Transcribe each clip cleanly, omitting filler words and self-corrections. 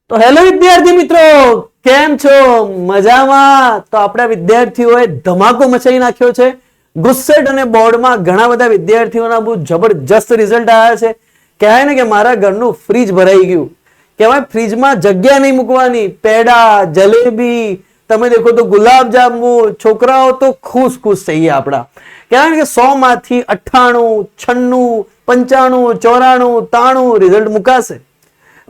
તો હેલો વિદ્યાર્થી મિત્રો, કેમ છો? મજામાં? તો આપણા વિદ્યાર્થીઓએ ધમાકો મચાવી નાખ્યો છે. ગુસ્સેટ અને બોર્ડમાં ઘણા બધા વિદ્યાર્થીઓના બહુ જબરજસ્ત રિઝલ્ટ આવ્યા છે. કહેવાય ને કે મારા ઘરનું ફ્રીજ ભરાઈ ગયું. કહેવાય ફ્રીજમાં જગ્યા નહીં મૂકવાની. પેડા, જલેબી, તમે દેખો તો ગુલાબ જાંબુ, છોકરાઓ તો ખુશ ખુશ થઈ ગયા આપણા. કહેવાય ને કે 100 માંથી 98, 96, 95, 94, 93 રિઝલ્ટ મુકાશે.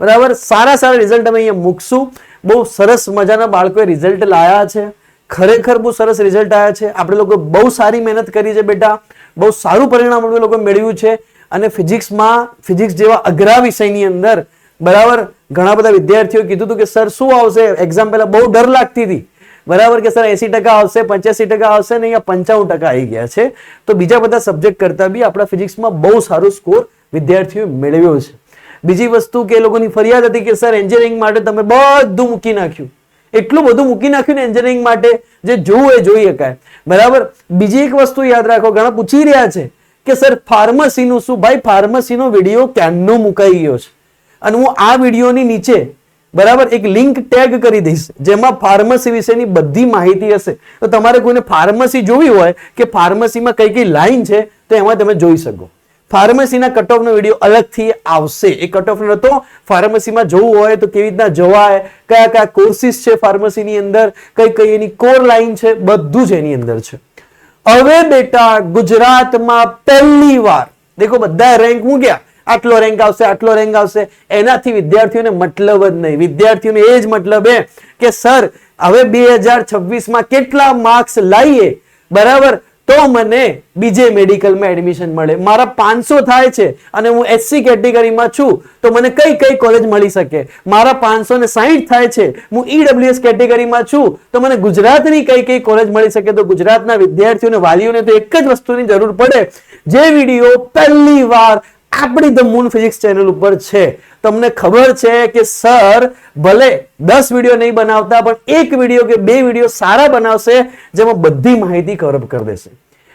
બરાબર, સારા રિઝલ્ટ અમે અહીંયા મૂકશું. બહુ સરસ મજાના બાળકોએ રિઝલ્ટ લાયા છે. ખરેખર બહુ સરસ રિઝલ્ટ આવ્યા છે. આપણે લોકો બહુ સારી મહેનત કરી છે બેટા. બહુ સારું પરિણામ આપણે લોકો મેળવ્યું છે. અને ફિઝિક્સ જેવા અઘરા વિષયની અંદર બરાબર ઘણા બધા વિદ્યાર્થીઓ કીધું હતું કે સર શું આવશે. એક્ઝામ પહેલા બહુ ડર લાગતી હતી બરાબર કે સર 80% આવશે, 85% આવશે ને અહીંયા 95% આવી ગયા છે. તો બીજા બધા સબ્જેક્ટ કરતા બી આપણા ફિઝિક્સમાં બહુ સારો સ્કોર વિદ્યાર્થીઓ મેળવ્યો છે. બીજી વસ્તુ કે એ લોકોની ફરિયાદ હતી કે સર એન્જિનિયરિંગ માટે તમે બધું મૂકી નાખ્યું, એટલું બધું મૂકી નાખ્યું ને એન્જિનિયરિંગ માટે, જે જોવું એ જોઈ શકાય. બરાબર, બીજી એક વસ્તુ યાદ રાખો, ઘણા પૂછી રહ્યા છે કે સર ફાર્મસીનું શું? ભાઈ ફાર્મસીનો વિડીયો ક્યાંનો મુકાઈ ગયો છે અને હું આ વિડીયોની નીચે બરાબર એક લિંક ટેગ કરી દઈશ જેમાં ફાર્મસી વિશેની બધી માહિતી હશે. તો તમારે કોઈને ફાર્મસી જોવી હોય કે ફાર્મસીમાં કઈ કઈ લાઈન છે તો એમાં તમે જોઈ શકો. ફાર્મસીના કટ ઓફનો વિડીયો અલગથી આવશે. એ કટ ઓફ નતો, ફાર્મસીમાં જવું હોય તો કેવી રીતના જવાય, કયા કયા કોર્સિસ છે ફાર્મસીની અંદર, કઈ કઈ એની કોર લાઈન છે, બધું જ એની અંદર છે. હવે બેટા ગુજરાતમાં પહેલી વાર દેખો બધા રેન્ક મૂક્યા, આટલો રેન્ક આવશે, આટલો રેન્ક આવશે. એનાથી વિદ્યાર્થીઓને મતલબ જ નહીં. વિદ્યાર્થીઓને એ જ મતલબ કે સર હવે 2026માં કેટલા માર્ક્સ લાવીએ બરાબર તો મને બીજે મેડિકલમાં એડમિશન મળે. મારા 500 થાય છે અને હું એસસી કેટેગરીમાં છું તો મને કઈ કઈ કોલેજ મળી શકે. મારા 560 થાય છે, હું ઈડબ્લ્યુએસ કેટેગરીમાં છું તો મને ગુજરાતની કઈ કઈ કોલેજ મળી શકે. તો ગુજરાતના વિદ્યાર્થીઓને વાલીઓને તો એક જ વસ્તુની જરૂર પડે, જે વિડીયો પહેલી વાર આપણી ધ મૂન ફિઝિક્સ ચેનલ ઉપર છે. તમને ખબર છે કે સર ભલે 10 વિડીયો નહીં બનાવતા પણ એક વિડીયો કે 2 વિડીયો સારા બનાવશે જેમાં બધી માહિતી કવર કરી દેશે.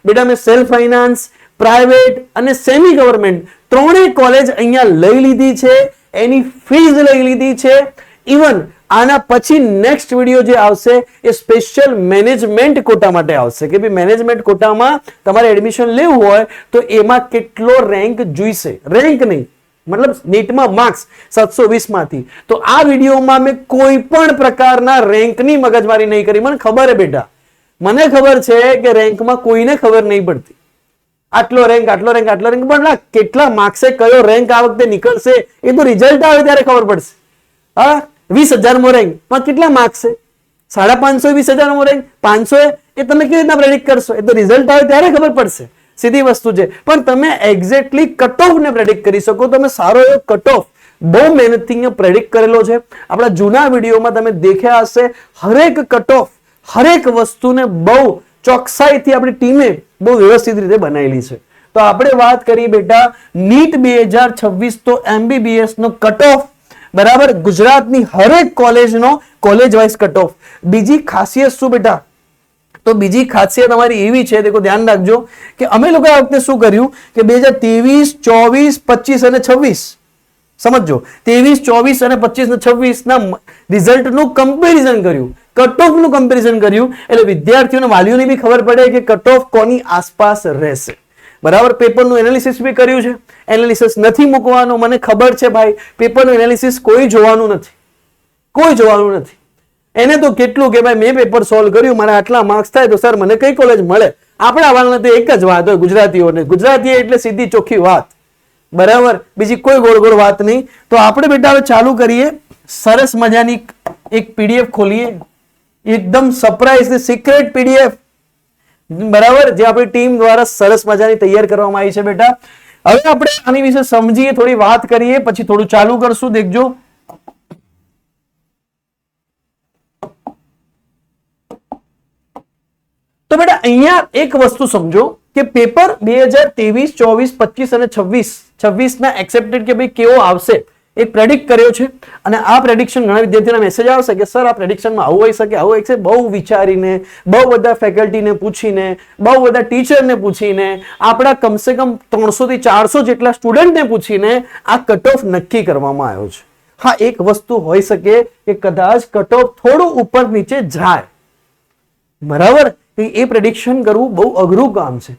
બેટા મેં સેલ્ફ ફાઇનાન્સ, પ્રાઇવેટ અને સેમી ગવર્મેન્ટ ત્રણેય કોલેજ અહીંયા લઈ લીધી છે. એની ફીઝ લઈ લીધી છે. ઇવન આના પછી નેક્સ્ટ વિડીયો જે આવશે એ સ્પેશિયલ મેનેજમેન્ટ કોટા માટે આવશે કે ભાઈ મેનેજમેન્ટ કોટામાં તમારે એડમિશન લેવું હોય તો એમાં કેટલો રેન્ક જોઈશે. રેન્ક નહીં મતલબ નીટમાં માર્ક્સ 720 માંથી. તો આ વિડીયોમાં મેં કોઈ પણ પ્રકારના રેન્કની મગજમારી નહીં કરી. મને ખબર છે બેટા, મને ખબર છે કે રેન્કમાં કોઈને ખબર નહીં પડતી. આટલો રેન્ક, આટલો રેન્ક, આટલો રેન્ક, પણ કેટલા માર્ક્સે કયો રેન્ક આ વખતે નીકળશે એ તો રિઝલ્ટ આવે ત્યારે ખબર પડશે. હા, 20,000મો રેન્ક પણ કેટલા માર્ક્સ છે? 550 20,000મો રેન્ક, 500 એ તમે કેવી રીતના પ્રેડિક્ટ કરશો? એ તો રિઝલ્ટ આવે ત્યારે ખબર પડશે. સીધી વસ્તુ છે. પણ તમે એક્ઝેક્ટલી કટ ઓફ ને પ્રેડિક્ટ કરી શકો. તમે સારો એવો કટ ઓફ બહુ મહેનતથી અહીંયા પ્રેડિક્ટ કરેલો છે. આપણા જૂના વિડીયોમાં તમે દેખ્યા હશે. હરેક કટ ઓફ, હરેક વસ્તુને બહુ ચોકસાઈથી આપણી ટીમે બહુ વ્યવસ્થિત રીતે બનાવેલી છે. તો આપણે વાત કરી બેટા નીટ 2026 તો MBBS નો કટ ઓફ બરાબર ગુજરાતની હરેક કોલેજનો કોલેજ વાઇઝ કટ ઓફ. બીજી ખાસિયત શું બેટા? તો બીજી ખાસિયત અમારી એવી છે, દેખો ધ્યાન રાખજો કે અમે લોકો આ વખતે શું કર્યું કે 2023, 24, 25 અને 26 સમજો 23, 24 અને 25 અને 26 ના રિઝલ્ટનું કમ્પેરિઝન કર્યું, કટ ઓફ નું કમ્પેરિઝન કર્યું. એટલે વિદ્યાર્થીઓને વાલીઓને બી ખબર પડે કે કટ ઓફ કોની આસપાસ રહેશે. બરાબર, પેપરનું એનાલિસિસ બી કર્યું છે. એનાલિસિસ નથી મૂકવાનો, મને ખબર છે ભાઈ. પેપરનું એનાલિસિસ કોઈ જોવાનું નથી, કોઈ જોવાનું નથી. એને તો કેટલું કે ભાઈ મેં પેપર સોલ્વ કર્યું, મારા આટલા માર્ક્સ થાય તો સર મને કઈ કોલેજ મળે. આપણા વાળાને તો એક જ વાત હોય ગુજરાતીઓને, ગુજરાતી એટલે સીધી ચોખ્ખી વાત બરાબર, બીજી કોઈ ગોળ ગોળ વાત નહીં. તો આપણે બેટા હવે ચાલુ કરીએ. સરસ મજાની એક પીડીએફ ખોલીએ, એકદમ સરપ્રાઈઝ સિક્રેટ પીડીએફ બરાબર, જે આપણી ટીમ દ્વારા સરસ મજાની તૈયાર કરવામાં આવી છે બેટા. હવે આપણે આની વિશે સમજીએ, થોડી વાત કરીએ, પછી થોડું ચાલુ કરશું. દેખજો તો બેટા અહીંયા એક વસ્તુ સમજો કે પેપર 2023, 24, 25 અને 26 ના એક્સેપ્ટેડ કે ભાઈ કેવો આવશે એ પ્રેડિક્ટ કર્યો છે. અને આ પ્રેડિક્શન ઘણા વિદ્યાર્થીઓના મેસેજ આવશે કે સર આ પ્રેડિક્શનમાં આવું હોઈ શકે, આવું હોઈ શકે. બહુ વિચારીને, બહુ બધા ફેકલ્ટીને પૂછીને, બહુ બધા ટીચરને પૂછીને, આપણા કમસે કમ 300 થી 400 જેટલા સ્ટુડન્ટને પૂછીને આ કટ ઓફ નક્કી કરવામાં આવ્યો છે. હા, એક વસ્તુ હોઈ શકે કે કદાચ કટ ઓફ થોડું ઉપર નીચે જાય, બરાબર. એ પ્રેડિક્શન કરવું બહુ અઘરું કામ છે,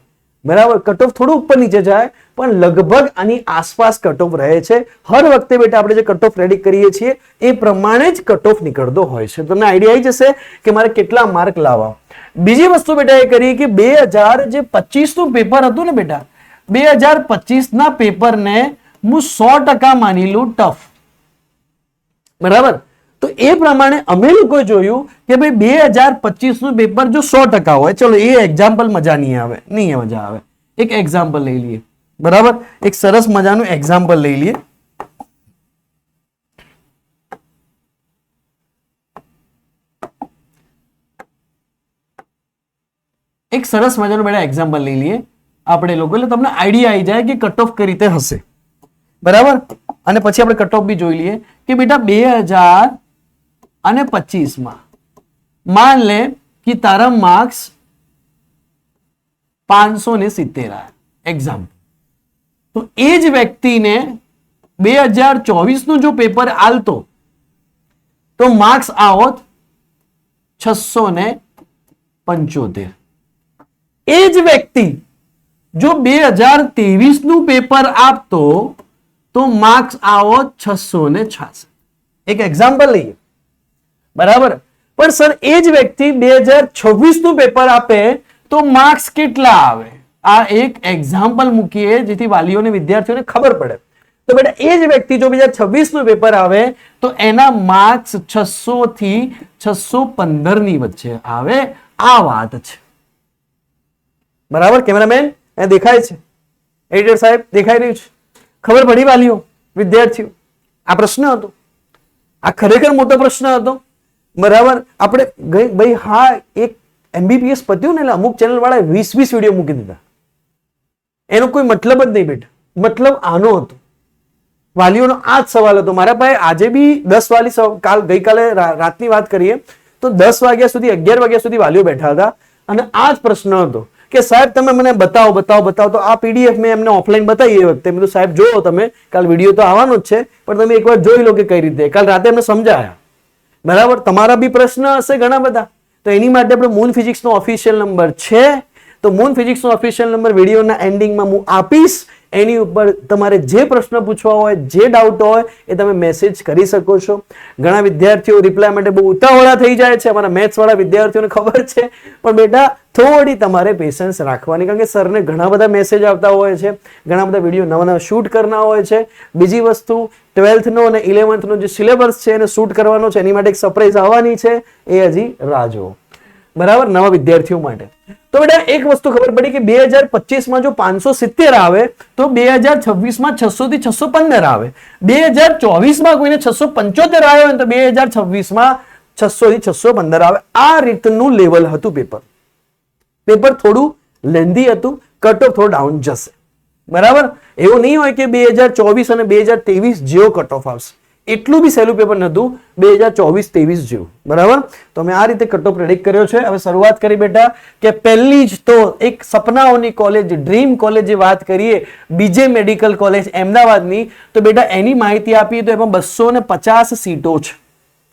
બરાબર. કટ ઓફ થોડું ઉપર નીચે જાય પણ લગભગ આની આસપાસ કટ ઓફ રહે છે. હર વખતે બેટા આપણે જે કટ ઓફ પ્રેડિક્ટ કરીએ છીએ એ પ્રમાણે જ કટ ઓફ નીકળતો હોય છે. તમને આઈડિયા આવી જશે કે મારે કેટલા માર્ક લાવવા. બીજી વસ્તુ બેટા એ કરી કે 2025 નું પેપર હતું ને બેટા, 2025 ના પેપરને હું 100% માની લઉં ટફ, બરાબર. તો એ પ્રમાણે અમે લોકો જોયું કે ભાઈ 2025 નું પેપર જો 100% હોય, ચલો એ એક્ઝામ્પલ મજા નહીં આવે, નહીં મજા આવે. એક એક્ઝામ્પલ લઈ લઈએ, બરાબર. એક સરસ મજાનું એક્ઝામ્પલ લઈ લઈએ. એક સરસ મજાનું બેટા એક્ઝામ્પલ લઈ લઈએ આપણે લોકો, એટલે તમને આઈડિયા આવી જાય કે કટ ઓફ કઈ રીતે હશે, બરાબર. અને પછી આપણે કટ ઓફ બી જોઈ લઈએ કે બેટા 2025 માં માન લે કે તારા માર્ક્સ 570 આયા, એક્ઝામ્પલ. તો એ જ વ્યક્તિને 2024 નું જો પેપર આલતો તો માર્ક્સ આવત 675. એ જ વ્યક્તિ જો 2023 નું પેપર આપતો તો માર્ક્સ આવો 666. એક એક્ઝામ્પલ લઈએ, બરાબર. પણ સર એ જ વ્યક્તિ 2026 નું પેપર આપે તો માર્ક્સ કેટલા આવે? આ એક એક્ઝામ્પલ મૂકીએ જેથી વાલીઓને વિદ્યાર્થીઓને ખબર પડે. તો બેટા એ જ વ્યક્તિ જો 2026 નું પેપર આવે તો એના માર્ક્સ 600 થી 615 ની વચ્ચે આવે. આ વાત છે, બરાબર. કેમેરામેન દેખાય છે? એડિટર સાહેબ દેખાઈ રહ્યું છે? ખબર પડી વાલીઓ, વિદ્યાર્થીઓ? આ પ્રશ્ન હતો, આ ખરેખર મોટો પ્રશ્ન હતો, બરાબર. આપણે ભાઈ હા, એક MBBS પત્યું ને એટલે અમુક ચેનલ વાળા 20 વિડીયો મૂકી દીધા. એનો કોઈ મતલબ જ નહીં બેટા. મતલબ આનો હતો, વાલીઓનો આ જ સવાલ હતો. મારા પાસે આજે બી 10 વાલી ગઈકાલે રાતની વાત કરીએ તો 10 વાગ્યા સુધી 11 વાગ્યા સુધી વાલીઓ બેઠા હતા અને આ જ પ્રશ્ન હતો કે સાહેબ તમે મને બતાવો. તો આ PDF મેં એમને ઓફલાઈન બતાવી. એ વખતે મેં તો સાહેબ જોવો, તમે કાલ વિડીયો તો આવવાનો જ છે પણ તમે એકવાર જોઈ લો કે કઈ રીતે. કાલ રાતે એમને સમજાયા, બરાબર. તમારા બી પ્રશ્ન હશે ઘણા બધા, તો એની માટે આપણે મૂન ફિઝિક્સ નો ઓફિશિયલ નંબર છે. તો મૂન ફિઝિક્સ નો ઓફિશિયલ નંબર વિડીયોના એન્ડિંગમાં હું આપીશ. એની ઉપર તમારે જે પ્રશ્ન પૂછવા હોય, જે ડાઉટ હોય એ તમે મેસેજ કરી શકો છો. ઘણા વિદ્યાર્થીઓ રિપ્લાય માટે બહુ ઉતાવળા થઈ જાય છે, અમારા મેથ્સ વાળા વિદ્યાર્થીઓને ખબર છે. પણ બેટા થોડી તમારે પેશન્સ રાખવાની, કારણ કે સરને ઘણા બધા મેસેજ આવતા હોય છે, ઘણા બધા વિડીયો નવા નવા શૂટ કરના હોય છે. બીજી વસ્તુ 12th નો અને 11th નો જે સિલેબસ છે એને શૂટ કરવાનો છે, એની માટે એક સરપ્રાઈઝ આવવાની છે, એ હજી રાહ જુઓ, બરાબર, નવા વિદ્યાર્થીઓ માટે. તો બેટા એક વસ્તુ ખબર પડી કે 2025 માં જો 570 આવે તો 2026 માં 600 થી 615 આવે. 2024 માં કોઈને 675 આવ્યો હોય તો 2026 માં 600 થી 615 આવે. આ રીતનું લેવલ હતું પેપર. પેપર થોડું લેન્ધી હતું, કટ ઓફ થોડું ડાઉન જશે, બરાબર. એવું નહીં હોય કે 2024 અને 2023 જેવો કટ ઓફ આવશે. એટલું બી સહેલું પેપર નતું 2024-23 જેવું, બરાબર. તો મેં આ રીતે કટ ઓફ પ્રેડિક્ટ કર્યો છે. હવે શરૂઆત કરી બેટા કે પહેલી જ તો એક સપનાઓની કોલેજ, ડ્રીમ કોલેજ જે વાત કરીએ, બીજે મેડિકલ કોલેજ અમદાવાદની, તો બેટા એની માહિતી આપીએ તો એમાં 250 સીટો છે,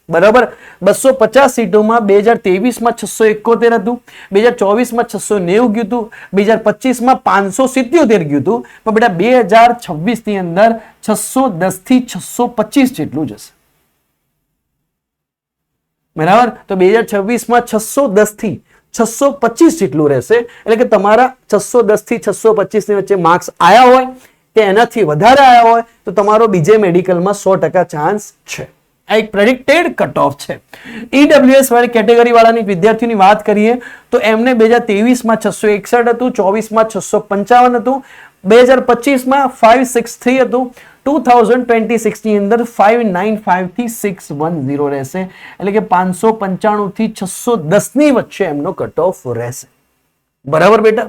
બરાબર. 250 સીટોમાં 2023 માં 671 હતું, 2024 માં 690 ગયું હતું, 2025 માં 577 ગયું હતું. પણ બેટા 2026 ની અંદર 610 થી 625 જેટલું જશે, બરાબર. તો 2026 માં 610 થી 625 જેટલું રહેશે. એટલે કે તમારા 610 થી 625 ની વચ્ચે માર્ક્સ આયા હોય કે એનાથી વધારે આયા હોય તો તમારો બીજે મેડિકલમાં 100% ચાન્સ છે. આ એક પ્રેડિક્ટેડ કટ ઓફ છે. EWS વાળી કેટેગરી વાળાની વિદ્યાર્થીઓની વાત કરીએ તો એમને 2023 માં 661 હતું, 24 માં 655 હતું, 2025 માં 563 હતું, 2026 ની અંદર 595 થી 610 રહેશે. એટલે કે 595 થી 610 ની વચ્ચે એમનો કટ ઓફ રહેશે, બરાબર બેટા.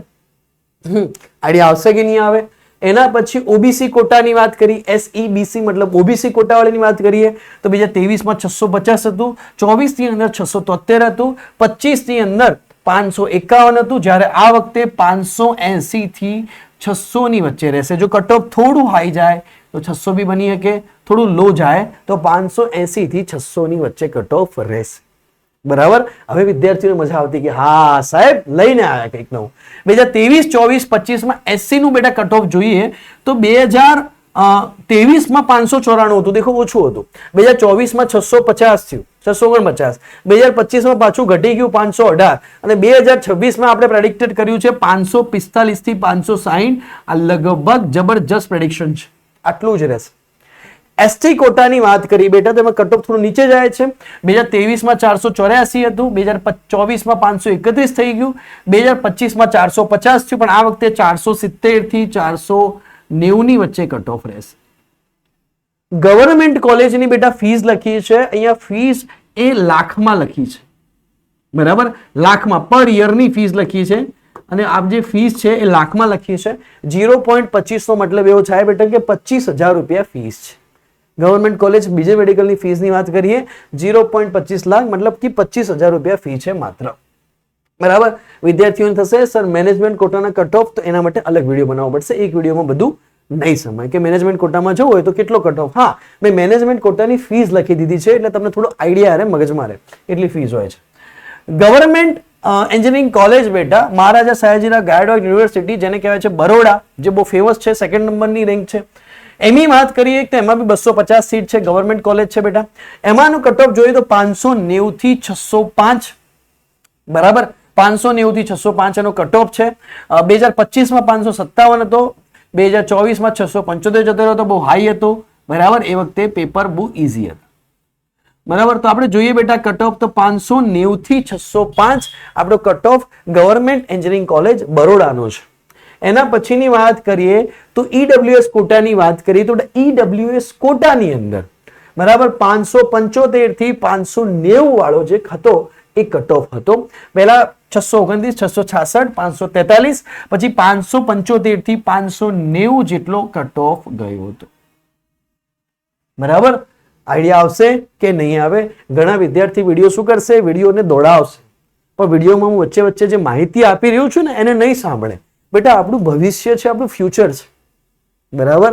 આઈડિયા આવશે કે નહીં આવે? એના પછી ઓબીસી કોટાની વાત કરી, SEBC મતલબ ઓબીસી કોટા વાળાની વાત કરીએ તો 2023 માં 650 હતું, 24 ની અંદર 673 હતું, 25 ની અંદર 551 હતું, જ્યારે આ વખતે 580 થી 600 ની વચ્ચે રહેશે. જો કટ ઓફ થોડું હાઈ જાય તો 600 બી બની શકે, થોડું લો જાય તો 580 થી 600 ની વચ્ચે કટ ઓફ રહેશે. બરાબર. હવે વિદ્યાર્થીઓને મજા આવતી કે હા સાહેબ લઈને આવ્યા કંઈક નવું. 2023, 24, 25 માં 80 નું બેટા કટ ઓફ જોઈએ તો 2023 માં 594 હતું, દેખો ઓછું હતું. 2024 માં 650 થયું, 649. 2025 માં પાછું ઘટી ગયું 518 અને 2026 માં આપણે પ્રેડિક્ટેડ કર્યું છે 545 થી 560. આ લગભગ જબરજસ્ત પ્રેડિક્શન છે. આટલું જ રહેશે. એસટી કોટાની વાત કરી બેટા તો એમાં કટ ઓફ થોડું નીચે જાય છે. 2023 માં 484 હતું, 2024 માં 531 થઈ ગયું, 2025 માં 450 થયું, પણ આ વખતે 470 થી 490 ની વચ્ચે કટ ઓફ રહેશે. ગવર્મેન્ટ કોલેજની બેટા ફીસ લખી છે, અહીંયા ફીસ એ લાખમાં લખી છે. બરાબર, લાખમાં પર યરની ફીસ લખી છે અને આપ જે ફીસ છે એ લાખમાં લખી છે. 0.25 નો મતલબ એવો થાય બેટા કે 25,000 રૂપિયા ફીસ છે. ગવર્મેન્ટ કોલેજ બીજે મેડિકલની ફીસની વાત કરીએ 0.25 લાખ મતલબ કે 25,000 રૂપિયા ફી છે માત્ર. બરાબર. વિદ્યાર્થીઓને થશે સર મેનેજમેન્ટ કોટાના કટ ઓફ, તો એના માટે અલગ વિડીયો બનાવવો પડશે. એક વિડીયોમાં બધું નહીં સમય કે મેનેજમેન્ટ કોટામાં જવું હોય તો કેટલો કટ ઓફ. હા, મેં મેનેજમેન્ટ કોટાની ફીસ લખી દીધી છે એટલે તમને થોડો આઈડિયા રહે મગજમાં રહે એટલી ફીસ હોય છે. ગવર્મેન્ટ એન્જિનિયરિંગ કોલેજ બેટા મહારાજા સયાજીરાવ ગાયકવાડ યુનિવર્સિટી જેને કહેવાય છે બરોડા, જે બહુ ફેમસ છે, સેકન્ડ નંબરની રેન્ક છે. એની વાત કરીએ તો એમાં બી 250 સીટ છે, ગવર્મેન્ટ કોલેજ છે બેટા. એમાંનું કટ ઓફ જોઈએ તો 590 થી 605. બરાબર, 590 થી 605 એનો કટ ઓફ છે. 2025 માં 557 હતો, 2024 માં 675 જતો રહ્યો તો બહુ હાઈ હતો. બરાબર, એ વખતે પેપર બહુ ઈઝી હતું. બરાબર, તો આપણે જોઈએ બેટા કટ ઓફ તો 590 થી 605 આપણો cut off government engineering college બરોડાનો છે. એના પછીની વાત કરીએ તો ઈડબ્લ્યુએસ કોટાની વાત કરીએ તો ઈડબ્લ્યુએસ કોટાની અંદર બરાબર 575 થી 590 વાળો જે હતો એ કટ ઓફ હતો. પહેલા 629, 666, 543, પછી 575 થી 590 જેટલો કટ ઓફ ગયો હતો. બરાબર, આઈડિયા આવશે કે નહીં આવે? ઘણા વિદ્યાર્થી વિડીયો શું કરશે, વિડીયોને દોડાવશે, પણ વિડીયોમાં હું વચ્ચે વચ્ચે જે માહિતી આપી રહ્યો છું ને એને નહીં સાંભળે. બેટા આપણું ભવિષ્ય છે, આપણું ફ્યુચર છે. બરાબર,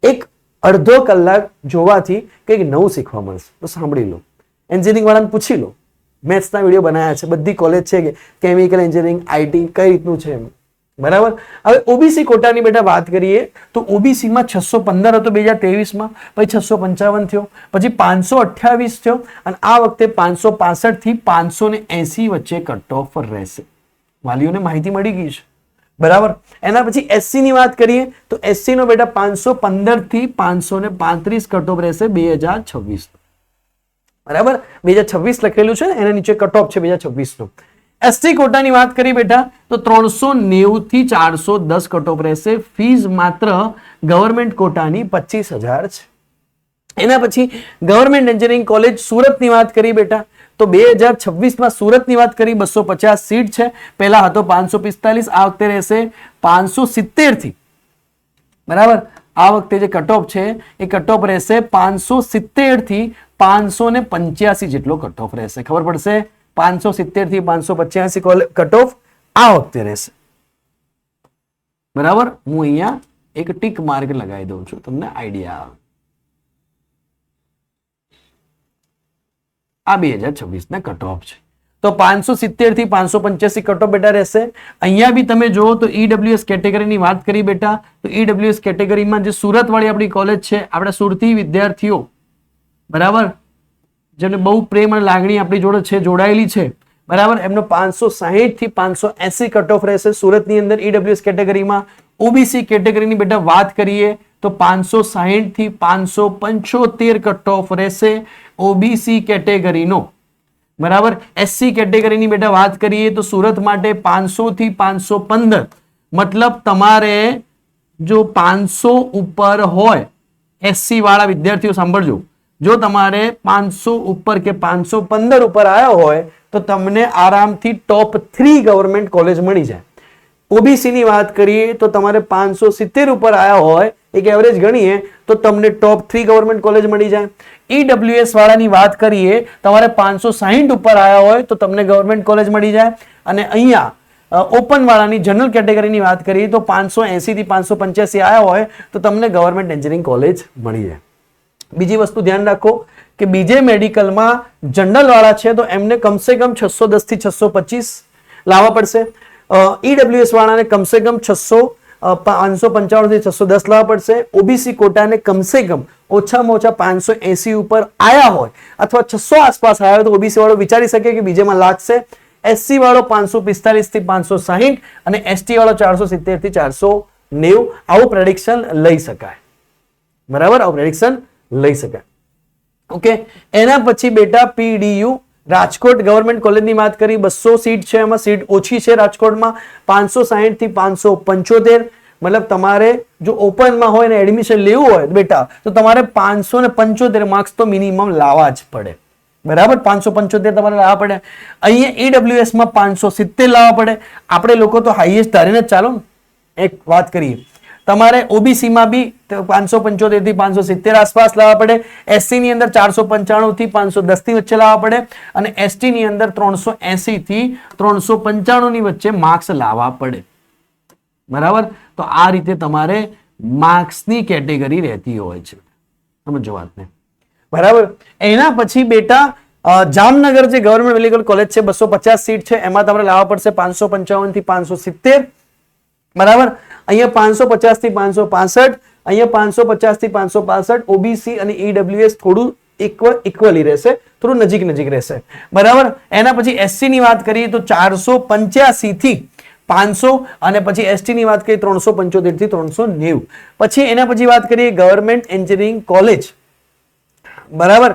એક અડધો કલાક જોવાથી કંઈક નવું શીખવા મળશે તો સાંભળી લો. એન્જિનિયરિંગ વાળાને પૂછી લો, મેથ્સના વિડીયો બનાવ્યા છે, બધી કોલેજ છે કે કેમિકલ એન્જિનિયરિંગ, આઈટી કઈ રીતનું છે એમ. બરાબર. હવે ઓબીસી કોટાની બેટા વાત કરીએ તો ઓબીસી માં 615 હતો 2023 માં, પછી 655 થયો, પછી 528 થયો અને આ વખતે 565 થી 580 વચ્ચે કટ ઓફ રહેશે. વાલીઓને માહિતી મળી ગઈ છે. બરાબર. એના પછી એસસી ની વાત કરીએ તો એસસી નો બેટા 515 થી 535 કટ ઓફ રહેશે 2026. બરાબર, 2026 લખેલું છે ને એના નીચે કટ ઓફ છે 2026 નો. એસટી કોટાની વાત કરી બેટા તો 390 થી 410 કટ ઓફ રહેશે. ફીસ માત્ર ગવર્મેન્ટ કોટાની 25,000 છે. એના પછી ગવર્મેન્ટ એન્જિનિયરિંગ કોલેજ સુરતની વાત કરી બેટા તો 2026 માં સુરતની વાત કરી 250 સીટ છે. પહેલા હતો 545, આ વખતે રહેશે 570 થી. બરાબર, આ વખતે જે કટ ઓફ છે એ કટ ઓફ રહેશે 570 થી 585 જેટલો કટ ઓફ રહેશે. ખબર પડશે, 570 થી 585 કટ ઓફ આ વખતે રહેશે. બરાબર, હું અહીંયા એક ટીક માર્ક લગાવી દઉં છું, તમને આઈડિયા આવે. આ 2026 ના કટ ઓફ છે. તો 570 થી 585 કટ ઓફ બેટા રહેશે. અહીંયા બી તમે જુઓ તો ઈડબ્લ્યુએસ કેટેગરીની વાત કરી બેટા તો ઈડબ્લ્યુએસ કેટેગરીમાં જે સુરત વાળી આપણી કોલેજ છે, આપણા સુરતી વિદ્યાર્થીઓ બરાબર જેને બહુ પ્રેમ અને લાગણી આપણી જોડે છે, જોડાયેલી છે. બરાબર, એમનો 560 થી 580 કટ ઓફ રહેશે સુરતની અંદર ઈડબ્લ્યુએસ કેટેગરીમાં. ઓબીસી કેટેગરીની બેટા વાત કરીએ તો 560 થી 575 કટ ઓફ રહેશે ઓબીસી કેટેગરીનો. બરાબર, એસસી કેટેગરીની બેટા વાત કરીએ તો સુરત માટે 500 થી 515 મતલબ તમારે જો 500 ઉપર હોય, એસસી વાળા વિદ્યાર્થીઓ સાંભળજો, જો તમારે 500 ઉપર કે 515 ઉપર આવ્યા હોય તો તમને આરામથી ટોપ 3 ગવર્મેન્ટ કોલેજ મળી જાય. ઓબીસી ની વાત કરીએ તો તમારે 570 ઉપર આવ્યા હોય, એક એવરેજ ગણીએ તો તમને ટોપ 3 ગવર્મેન્ટ કોલેજ મળી જાય. ઈડબ્લ્યુએસ વાળાની વાત કરીએ તમારે 560 ઉપર આવ્યા હોય તો તમને ગવર્મેન્ટ કોલેજ મળી જાય. અને અહીંયા ઓપન વાળાની જનરલ કેટેગરીની વાત કરીએ તો 580 થી 585 આવ્યા હોય તો તમને ગવર્મેન્ટ એન્જિનિયરિંગ કોલેજ મળી જાય. બીજી વસ્તુ ધ્યાન રાખો કે બીજે મેડિકલમાં જનરલ વાળા છે તો એમને કમસે કમ 610 થી 625 લાવવા પડશે. ઈડબ્લ્યુએસ વાળાને કમસે કમ 555 થી 610 લાવવા પડશે. ઓબીસી કોટાને કમસે કમ ઓછામાં ઓછા 580 ઉપર આયા હોય અથવા 600 આસપાસ આવ્યા હોય તો ઓબીસી વાળો વિચારી શકે કે બીજેમાં લાગશે. એસસી વાળો 545 થી 560 અને એસટી વાળો 470 થી 490 આવું પ્રેડિક્શન લઈ શકાય. બરાબર, આવું પ્રેડિક્શન લઈ શકાય. ઓકે, એના પછી બેટા પીડીયુ રાજકોટ ગવર્મેન્ટ કોલેજની વાત કરી. 200 સીટ છે, એમાં સીટ ઓછી છે રાજકોટમાં. 560 થી 575 મતલબ તમારે જો ઓપનમાં હોય ને એડમિશન લેવું હોય બેટા તો તમારે 575 માર્ક્સ તો મિનિમમ લાવવા જ પડે. બરાબર, 575 તમારે લાવવા પડે. અહીંયા ઈડબ્લ્યુએસ માં 570 લાવવા પડે. આપણે લોકો તો હાઈએસ્ટ ધારીને જ ચાલો. એક વાત કરીએ, તમારે ઓબીસી માં બી 575 થી 570 આસપાસ લાવવા પડે. એસસી ની અંદર 495 થી 510 ની વચ્ચે લાવવા પડે અને એસટી ની અંદર 380 થી 395 ની વચ્ચે માર્ક્સ લાવવા પડે. બરાબર, તો આ રીતે તમારે માર્ક્સની કેટેગરી રહેતી હોય છે. સમજો વાતને. બરાબર, એના પછી બેટા જામનગર જે ગવર્મેન્ટ મેડિકલ કોલેજ છે 250 સીટ છે, એમાં તમારે લાવવા પડશે 555 થી 570. બરાબર, અહીંયા 550 થી 565, અહીંયા 550 થી 565. ઓબીસી અને ઈડબ્લ્યુએસ થોડું ઇક્વલી રહેશે, થોડું નજીક રહેશે. બરાબર, એના પછી એસસી ની વાત કરીએ તો 485 થી 500 અને પછી એસટી ની વાત કરીએ 375 થી 390. પછી એના પછી વાત કરીએ ગવર્મેન્ટ એન્જિનિયરિંગ કોલેજ. બરાબર,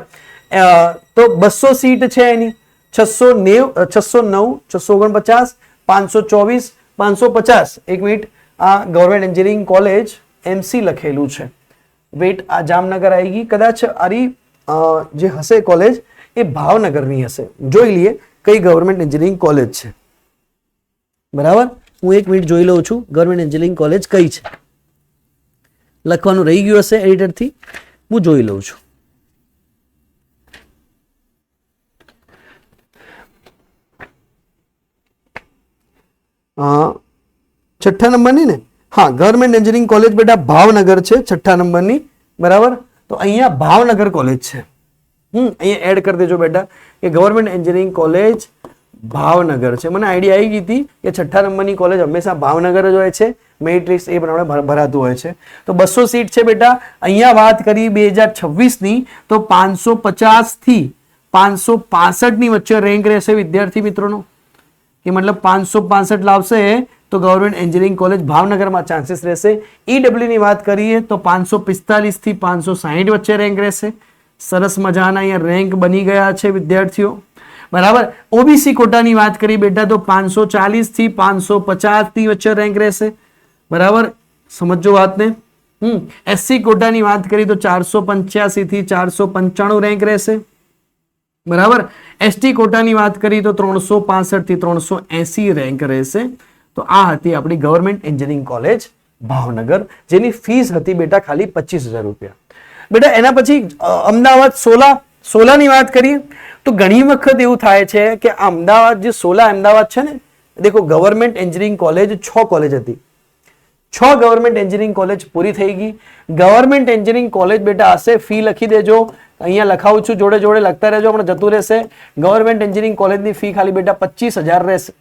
તો 200 સીટ છે એની 609, 649, 524, 550. એક મિનિટ, આ ગવર્મેન્ટ એન્જિનિયરિંગ કોલેજ એમસી લખેલું છે. વેટ, આ જામનગર આવી ગઈ. કદાચ આરી જે હશે કોલેજ એ ભાવનગરની હશે. જોઈ લઈએ કઈ ગવર્મેન્ટ એન્જિનિયરિંગ કોલેજ છે. બરાબર, હું એક મિનિટ જોઈ લઉં છું ગવર્મેન્ટ એન્જિનિયરિંગ કોલેજ કઈ છે. લખવાનું રહી ગયું હશે એડિટરથી, હું જોઈ લઉં છું. છઠ્ઠા નંબરની ને, હા, ગવર્મેન્ટ એન્જિનિયરિંગ કોલેજ બેટા ભાવનગર છે, છઠ્ઠા નંબરની. બરાબર, તો અહીંયા ભાવનગર કોલેજ છે. અહીંયા એડ કરી દેજો બેટા કે ગવર્મેન્ટ એન્જિનિયરિંગ કોલેજ ભાવનગર છે. મને આઈડિયા આવી ગઈ હતી કે છઠ્ઠા નંબરની કોલેજ હંમેશા ભાવનગર જ હોય છે. મેટ્રિક્સ એ પ્રમાણે ભરાતું હોય છે. તો 200 સીટ છે બેટા. અહીંયા વાત કરી 2026 ની તો 550 થી 565 ની વચ્ચે રેન્ક રહેશે વિદ્યાર્થી મિત્રોનો. કે મતલબ 565 લાવશે તો ગવર્મેન્ટ એન્જિનિયરિંગ કોલેજ ભાવનગરમાં ચાન્સીસ રહેશે. ઈડબ્લ્યુ ની વાત કરીએ તો 545 થી 560 વચ્ચે રેન્ક રહેશે. સરસ મજાના અહીંયા રેન્ક બની ગયા છે વિદ્યાર્થીઓ. બરાબર, ઓબીસી કોટાની વાત કરી બેટા તો 540 થી 550 ની વચ્ચે રેન્ક રહેશે. બરાબર, સમજો વાતને. એસસી કોટાની વાત કરી તો 485 થી 495 રેન્ક રહેશે. બરાબર, એસટી કોટાની વાત કરી તો 365 થી 380 રેન્ક રહેશે. તો આ હતી આપણી ગવર્મેન્ટ એન્જિનિયરિંગ કોલેજ ભાવનગર, જેની ફીસ હતી બેટા ખાલી 25,000 રૂપિયા. બેટા એના પછી અમદાવાદ સોલાની વાત કરીએ તો ઘણી વખત એવું થાય છે કે અમદાવાદ જે અમદાવાદ છે ને, દેખો ગવર્મેન્ટ એન્જિનિયરિંગ કોલેજ 6 કોલેજ હતી. 6 ગવર્મેન્ટ એન્જિનિયરિંગ કોલેજ પૂરી થઈ ગઈ. ગવર્મેન્ટ એન્જિનિયરિંગ કોલેજ બેટા હશે, ફી લખી દેજો. અહીંયા લખાવું છું, જોડે જોડે લખતા રહેજો, આપણે જતું રહેશે. ગવર્મેન્ટ એન્જિનિયરિંગ કોલેજની ફી ખાલી બેટા 25,000 રહેશે.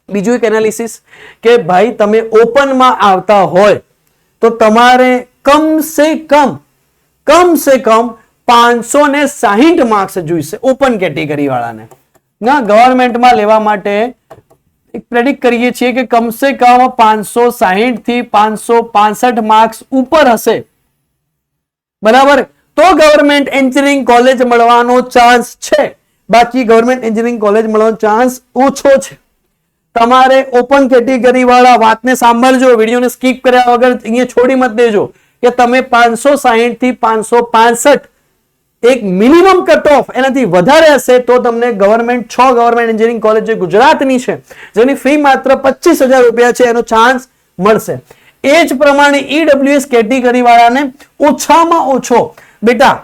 બીજું એક એનાલિસિસ કે ભાઈ તમે ઓપનમાં આવતા હોય તો તમારે કમસે કમ 560 માર્ક્સ જોઈશે ઓપન કેટેગરી વાળાને. ના, ગવર્મેન્ટમાં લેવા માટે એક પ્રેડિક્ટ કરીએ છીએ કે કમસે કમ 560 થી 565 માર્ક્સ ઉપર હશે. બરાબર, તો ગવર્મેન્ટ એન્જિનિયરિંગ કોલેજ મળવાનો ચાન્સ છે. બાકી ગવર્મેન્ટ એન્જિનિયરિંગ કોલેજ મળવાનો ચાન્સ ઓછો છે. તમારે ઓપન કેટેગરી વાળા વાતને સાંભળજો, વિડીયોને સ્કીપ કર્યા વગર અહીંયા છોડી મત દેજો કે તમે 560 થી 565 એક મિનિમમ કટ ઓફ એનાથી વધારે હશે તો તમને ગવર્મેન્ટ 6 ગવર્મેન્ટ એન્જિનિયરિંગ કોલેજ જે ગુજરાતની છે જેની ફી માત્ર 25,000 રૂપિયા છે એનો ચાન્સ મળશે. એ જ પ્રમાણે ઈડબ્લ્યુએસ કેટેગરી વાળાને ઓછામાં ઓછો બેટા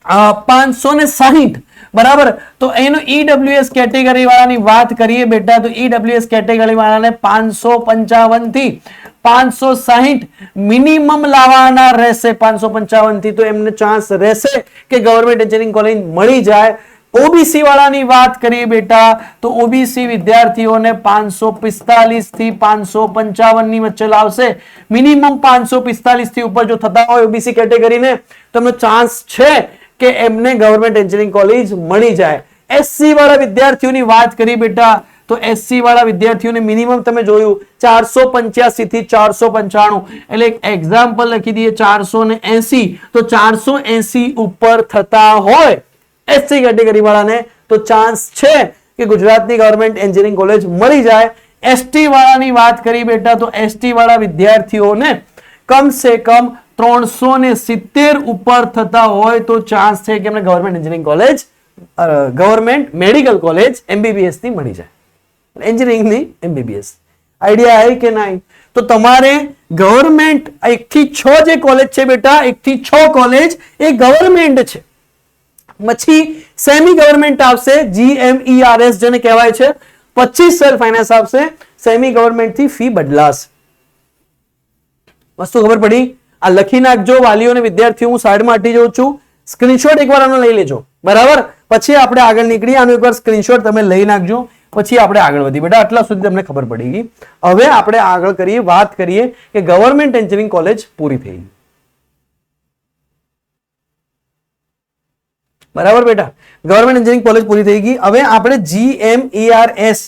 560, બરાબર. તો એનો ઈડબ્લ્યુએસ કેટેગરી વાળાની વાત કરીએ બેટા, તો ઈડબ્લ્યુએસ કેટેગરી વાળાને 555 થી 560 મિનિમમ લાવવાના રહેશે. 555 થી તો એમને ચાન્સ રહેશે કે ગવર્મેન્ટ એન્જિનિયરિંગ કોલેજ મળી જાય. ઓબીસી વાળાની વાત કરીએ બેટા, તો ઓબીસી વિદ્યાર્થીઓને 545 થી 555 ની વચ્ચે લાવશે. મિનિમમ 545 થી ઉપર જો થતા હોય ઓબીસી કેટેગરીને, તો એમનો ચાન્સ છે કે એમને ગવર્મેન્ટ એન્જિનિયરિંગ કોલેજ મળી જાય. એસસી વાળા વિદ્યાર્થીઓની વાત કરી બેટા, તો એસસી વાળા વિદ્યાર્થીઓને મિનિમમ તમે જોયું 485 થી 495, એટલે એક એક્ઝામ્પલ લખી દઈએ 480, તો 480 ઉપર થતા હોય એસસી કેટેગરી વાળાને તો ચાન્સ છે કે ગુજરાતની ગવર્મેન્ટ એન્જિનિયરિંગ કોલેજ મળી જાય. એસટી વાળાની વાત કરી બેટા, તો એસટી વાળા વિદ્યાર્થીઓને કમસે કમ 370 ઉપર થતા હોય તો ચાન્સ છે કે એમને government engineering college, government medical college MBBS ની મળી જાય. એન્જિનિયરિંગ ની એમબીબીએસ આઈડિયા है કે નહીં? તો તમારે ગવર્મેન્ટ 1 થી 6 જે કોલેજ છે બેટા, 1 થી 6 કોલેજ એ ગવર્મેન્ટ છે. પછી સેમી ગવર્મેન્ટ આવશે, GMERS જેને કહેવાય છે, 25 સેલ્ફ ફાઇનાન્સ આવશે. સેમી ગવર્મેન્ટ થી ફી બદલાશે. વસ્તુ ખબર પડી? આ લખી નાખજો વાલીઓ અને વિદ્યાર્થીઓ. હું સાઈડમાં હટી જાઉં છું. સ્ક્રીનશોટ એકવાર આનો લઈ લેજો, બરાબર. પછી આપણે આગળ નીકળીએ. આનો એકવાર સ્ક્રીનશોટ તમે લઈ નાખજો, પછી આપણે આગળ વધીએ બેટા. આટલા સુધી તમને ખબર પડી ગઈ. હવે આપણે આગળ કરીએ, વાત કરીએ કે ગવર્મેન્ટ એન્જિનિયરિંગ કોલેજ પૂરી થઈ ગઈ, બરાબર બેટા. ગવર્મેન્ટ એન્જિનિયરિંગ કોલેજ પૂરી થઈ ગઈ. હવે આપણે GMERS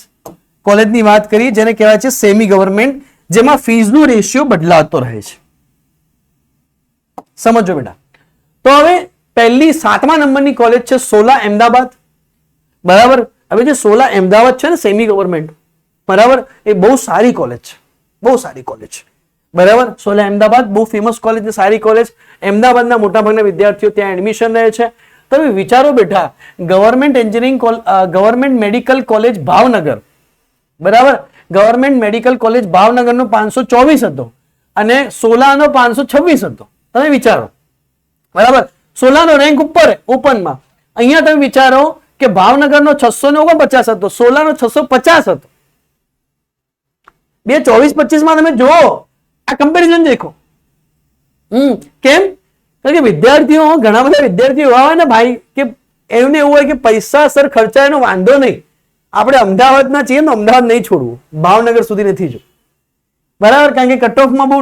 કોલેજની વાત કરીએ, જેને કહેવાય છે સેમી ગવર્મેન્ટ, જેમાં ફીઝનો રેશિયો બદલાતો રહે છે. સમજો બેટા. તો હવે પહેલી 7મા નંબરની કોલેજ છે સોલા અમદાવાદ, બરાબર. હવે જે સોલા અમદાવાદ છે ને સેમી ગવર્મેન્ટ, બરાબર, એ બહુ સારી કોલેજ છે, બહુ સારી કોલેજ, બરાબર. સોલા અમદાવાદ બહુ ફેમસ કોલેજ, સારી કોલેજ. અમદાવાદના મોટાભાગના વિદ્યાર્થીઓ ત્યાં એડમિશન રહે છે. તમે વિચારો બેટા, government engineering, government medical college Bhavnagar, બરાબર. ગવર્મેન્ટ મેડિકલ કોલેજ ભાવનગરનો 524 હતો અને સોલાનો 526 હતો. તમે વિચારો, બરાબર. સોલાનો રેન્ક ઉપર ઓપનમાં. અહીંયા તમે વિચારો કે ભાવનગરનો 649 હતો, સોલાનો 650 હતો. 24-25 માં તમે જુઓ આ કમ્પેરિઝન દેખો. કેમ? કારણ કે વિદ્યાર્થીઓ, ઘણા બધા વિદ્યાર્થીઓ એવા હોય ને ભાઈ, કે એમને એવું હોય કે પૈસા સર ખર્ચાય એનો વાંધો નહીં, આપણે અમદાવાદના છીએ ને અમદાવાદ નહીં છોડવું, ભાવનગર સુધી નથી જવું, બરાબર. કારણ કે કટ ઓફમાં બહુ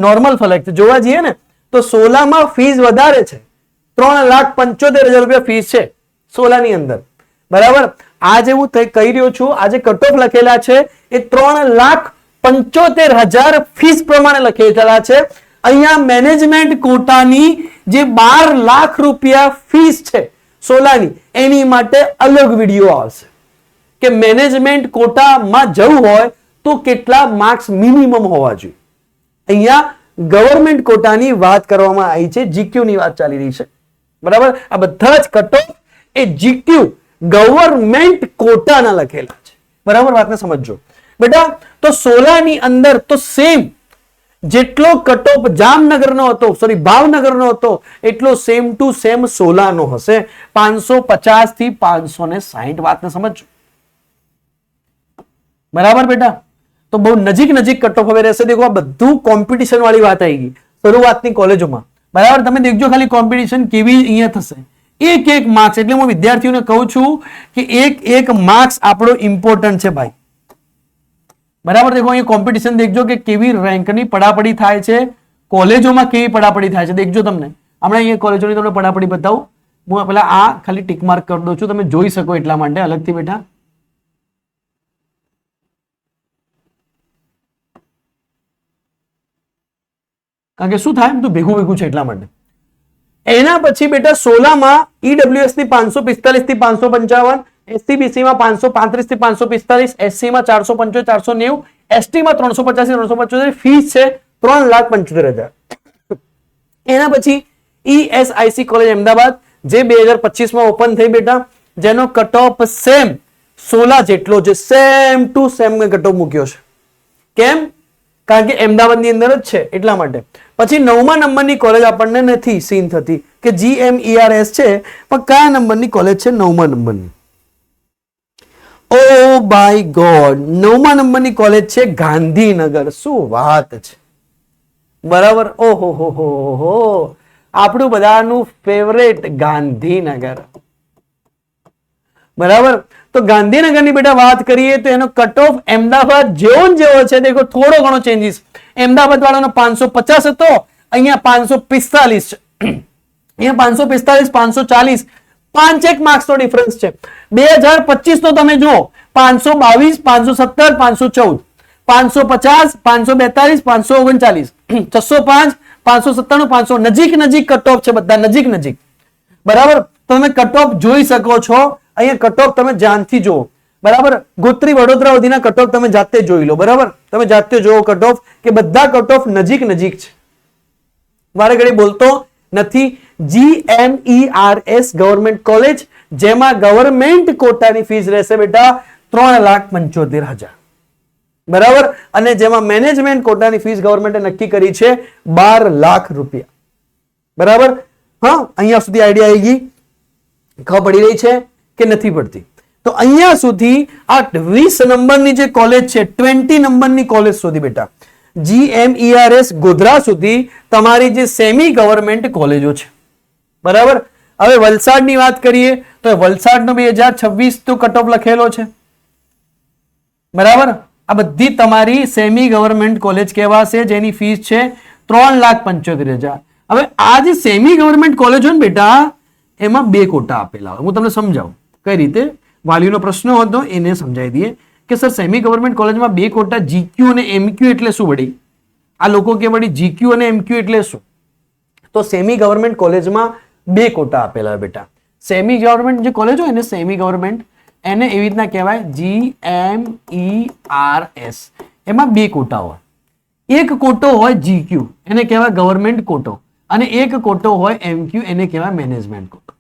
નોર્મલ ફરક છે. જોવા જઈએ ને તો સોલામાં ફીસ વધારે છે, 3,75,000 રૂપિયા ફીસ છે સોલાની અંદર, બરાબર. આ જે હું કહી રહ્યો છું, આ જે કટ ઓફ લખેલા છે એ 3,75,000 ફીસ પ્રમાણે લખેલા છે. અહીંયા મેનેજમેન્ટ કોટાની જે 12 લાખ રૂપિયા ફીસ છે સોલાની, એની માટે અલગ વિડીયો આવશે કે મેનેજમેન્ટ કોટામાં જવું હોય તો કેટલા માર્ક્સ મિનિમમ હોવા જોઈએ. અહીંયા ગવર્મેન્ટ કોટાની વાત કરવામાં આવી છે, જીક્યુ ની વાત ચાલી રહી છે, બરાબર. આ બધા જ કટ ઓફ એ જીક્યુ ગવર્મેન્ટ કોટાના લખેલા છે, બરાબર. વાતને સમજો બેટા. તો સોલાની અંદર તો સેમ જેટલો કટ ઓફ જામનગરનો હતો, સોરી ભાવનગરનો હતો, એટલો સેમ ટુ સેમ સોલાનો હશે, 550 થી 560. વાતને સમજો, બરાબર બેટા. તો બહુ નજીક નજીક કટ ઓફ હવે રહેશે. દેખો આ બધું કોમ્પિટિશન વાળી વાત આવી ગઈ શરૂઆતની કોલેજોમાં, બરાબર. તમે દેખજો ખાલી કોમ્પિટિશન કેવી અહીંયા થશે. એક એક માર્ક્સ, એટલે હું વિદ્યાર્થીઓને કહું છું કે એક એક માર્ક્સ આપણો ઇમ્પોર્ટન્ટ છે ભાઈ, બરાબર. દેખો અહીંયા કોમ્પિટિશન દેખજો કે કેવી રેન્કની પડાપડી થાય છે, કોલેજોમાં કેવી પડાપડી થાય છે દેખજો. તમને હમણાં અહીંયા કોલેજોની તમને પડાપડી બતાવું. હું પેલા આ ખાલી ટીક માર્ક કરી દઉં છું, તમે જોઈ શકો એટલા માટે અલગથી બેટા. કારણ કે શું થાય, તો ભેગું ભેગું છે એટલા માટે. એના પછી બેટા સોલામાં ઈડબ્લ્યુએસ ની 545 થી 555, એસસીબીસી માં 535 થી 545, એસસી માં 475 490, એસટી માં 385 375 ફીસ છે 3,75,000. એના પછી ઈએસઆઈસી કોલેજ અમદાવાદ જે 2025 માં ઓપન થઈ બેટા, જેનો કટ ઓફ સેમ 16 જેટલો છે, same to same cut off મૂક્યો છે. કેમ? કારણ કે અમદાવાદની અંદર જ છે એટલા માટે. પછી 9મા નંબરની કોલેજ આપણને નથી સીન થતી કે GMERS છે, પણ કયા નંબરની કોલેજ છે? 9મા નંબરની. ઓ બાય ગોડ, 9મા નંબરની કોલેજ છે ગાંધીનગર. શું વાત છે, બરાબર. ઓહો હો, આપણું બધાનું ફેવરેટ ગાંધીનગર, બરાબર. તો ગાંધીનગરની બેટા વાત કરીએ તો એનો કટ ઓફ અમદાવાદ જેવો છે. દેખો થોડો ઘણો ચેન્જીસ. અમદાવાદ વાળાનો 550 હતો, અહીંયા 545 છે. અહીંયા 545 540 5 માર્ક્સ નો ડિફરન્સ છે. 2025 નો તમે જુઓ 522 517 514 550 542 539 605 597 500 નજીક કટ ઓફ છે, બધા નજીક, બરાબર. તમે કટ ઓફ જોઈ શકો છો. અહીંયા કટ ઓફ તમે ધ્યાનથી જુઓ, બરાબર. ગોત્રી વડોદરા સુધીના કટ ઓફ તમે જાતે જોઈ લો, બરાબર. તમે જાતે જોવો કટ ઓફ કે બધા કટ ઓફ નજીક છે. વારે ઘડી બોલતો નથી. GMERS ગવર્મેન્ટ કોલેજ, જેમાં ગવર્મેન્ટ કોટાની ફીસ રહેશે બેટા 3,75,000, બરાબર. અને જેમાં મેનેજમેન્ટ કોટાની ફીસ ગવર્મેન્ટે નક્કી કરી છે 12 લાખ રૂપિયા, બરાબર. હા, અહીંયા સુધી આઈડિયા આવી ગઈ, ખબર પડી રહી છે કે નથી પડતી? તો અહીંયા સુધી આ 20 નંબરની જે કોલેજ છે, 20 નંબરની કોલેજ સુધી બેટા GMERS ગોધરા સુધી તમારી જે સેમી ગવર્મેન્ટ કોલેજો છે, બરાબર. હવે વલસાડની વાત કરીએ તો વલસાડનો 2026 તો કટ ઓફ લખેલો છે, બરાબર. આ બધી તમારી સેમી ગવર્મેન્ટ કોલેજ કહેવાશે, જેની ફીસ છે 3,75,000. હવે આ જે સેમી ગવર્મેન્ટ કોલેજો ને બેટા, એમાં 2 કોટા આપેલા હોય. હું તમને સમજાવું કઈ રીતે. વાલીનો પ્રશ્ન હતો એને સમજાવી દઈએ કે સર સેમી ગવર્મેન્ટ કોલેજમાં 2 કોટા GQ અને MQ એટલે શું વળી? આ લોકો કે વળી GQ અને MQ એટલે શું? તો સેમી ગવર્મેન્ટ કોલેજમાં 2 કોટા આપેલા હોય બેટા. સેમી ગવર્મેન્ટ જે કોલેજ હોય ને, સેમી ગવર્મેન્ટ, એને એવી રીતના કહેવાય GMERS. એમાં 2 કોટા હોય. એક કોટો હોય GQ, એને કહેવાય ગવર્મેન્ટ કોટો, અને એક કોટો હોય MQ, એને કહેવાય મેનેજમેન્ટ કોટો.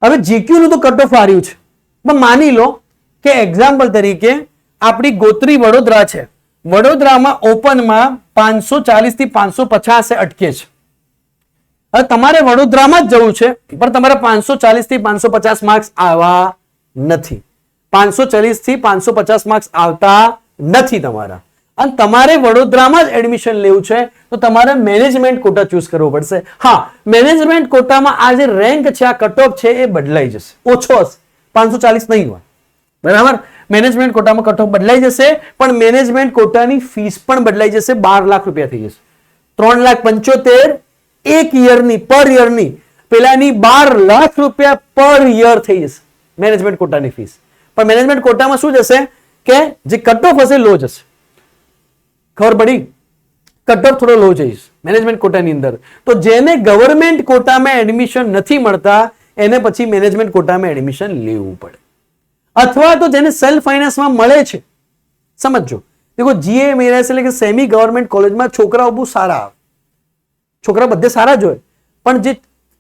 હવે GQ નું તો કટ ઓફ આવ્યું છે, પણ માની લો કે એક્ઝામ્પલ તરીકે આપણી ગોત્રી વડોદરા છે, વડોદરામાં ઓપનમાં 540 થી 550 અટકે છે. હવે તમારે વડોદરામાં જ જવું છે, પણ તમારે 540 થી 550 માર્ક્સ આવવા નથી. 540 થી 550 માર્ક્સ આવતા નથી તમારા, અને તમારે વડોદરામાં જ એડમિશન લેવું છે, તો તમારે મેનેજમેન્ટ કોટા ચૂઝ કરવો પડશે. હા, મેનેજમેન્ટ કોટામાં આ જે રેન્ક છે, આ કટ ઓફ છે, એ બદલાઈ જશે, ઓછો હશે, 540 નહીં હોય, બરાબર. મેનેજમેન્ટ કોટામાં કટ ઓફ બદલાઈ જશે, પણ મેનેજમેન્ટ કોટાની ફીસ પણ બદલાઈ જશે. 12 લાખ રૂપિયા થઈ જશે. 3,75,000 એક યરની, પર યરની. પેલાની 12 લાખ રૂપિયા પર યર થઈ જશે મેનેજમેન્ટ કોટાની ફીસ. પણ મેનેજમેન્ટ કોટામાં શું જશે કે જે કટ ઓફ હશે લો જશે. ખબર પડી? કટ ઓફ થોડો લો જઈશ મેનેજમેન્ટ કોટાની અંદર. તો જેને ગવર્મેન્ટ કોટામાં એડમિશન નથી મળતા, એને પછી મેનેજમેન્ટ કોટામાં એડમિશન લેવું પડે. અથવા તો જેને સેલ્ફ ફાઇનાન્સમાં મળે છે, સમજો. દેખો GMERS એટલે કે સેમી ગવર્મેન્ટ કોલેજમાં છોકરાઓ બહુ સારા આવે, છોકરા બધે સારા જ હોય, પણ જે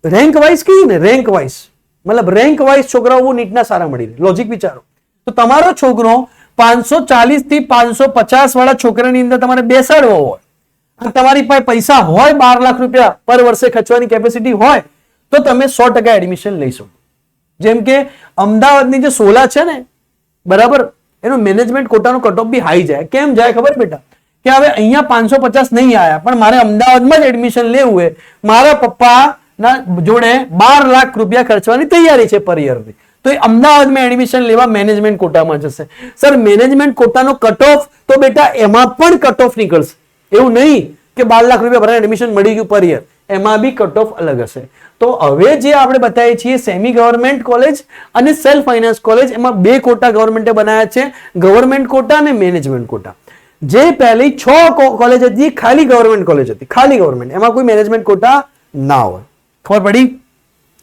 રેન્ક વાઇઝ કહીએ ને, રેન્ક વાઇઝ મતલબ રેન્ક વાઇઝ છોકરાઓ બહુ નીટના સારા મળી રહે. લોજિક વિચારો. તો તમારો છોકરો 540 થી 550 વાળા છોકરાની અંદર તમારે બેસાડવો હોય, અને તમારી પાસે પૈસા હોય 12 લાખ રૂપિયા પર વર્ષે ખર્ચવાની કેપેસિટી હોય, તો તમે 100% એડમિશન લઈ શકો. જેમ કે અમદાવાદની જે સોલા છે ને, બરાબર, એનો મેનેજમેન્ટ કોટાનો કટ ઓફ બી હાઈ જાય. કેમ જાય ખબર બેટા? કે હવે અહીંયા 550 નહીં આયા, પણ મારે અમદાવાદમાં જ એડમિશન લેવું હોય, મારા પપ્પાના જોડે 12 લાખ રૂપિયા ખર્ચવાની તૈયારી છે પર યરની, તો એ અમદાવાદમાં એડમિશન લેવા મેનેજમેન્ટ કોટામાં જશે. સર, મેનેજમેન્ટ કોટાનો કટ ઓફ તો બેટા એમાં પણ કટ ઓફ નીકળશે. એવું નહીં કે 12 લાખ રૂપિયા ભરાને એડમિશન મળી ગયું પર યર, એમાં બી કટ ઓફ અલગ હશે. તો હવે જે આપણે બતાવીએ છીએ સેમી ગવર્મેન્ટ કોલેજ અને સેલ્ફ ફાઇનાન્સ કોલેજ, એમાં 2 કોટા ગવર્મેન્ટે બનાવ્યા છે, ગવર્મેન્ટ કોટા અને મેનેજમેન્ટ કોટા. જે પહેલી 6 કોલેજ હતી ખાલી ગવર્મેન્ટ કોલેજ હતી, ખાલી ગવર્મેન્ટ, એમાં કોઈ મેનેજમેન્ટ કોટા ના હોય. ખબર પડી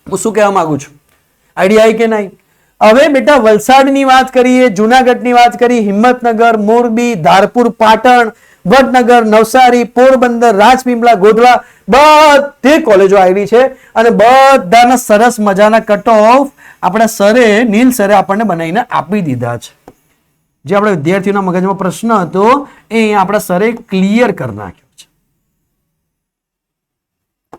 હું શું કહેવા માંગુ છું? આઈડિયા આવી કે નહીં? હવે બેટા વલસાડની વાત કરીએ, જુનાગઢની વાત કરીએ, હિંમતનગર, મોરબી, ધારપુર, પાટણ, વડનગર, નવસારી, પોરબંદર, રાજપીપળા, ગોધરા, બધી કોલેજો આવી છે, અને બધાના સરસ મજાના કટ ઓફ આપણા સરે, નીલ સરે આપણને બનાવીને આપી દીધા છે. જે આપણા વિદ્યાર્થીઓના મગજમાં પ્રશ્ન હતો એ અહીંયા આપણા સરે ક્લિયર કરી નાખ્યો છે.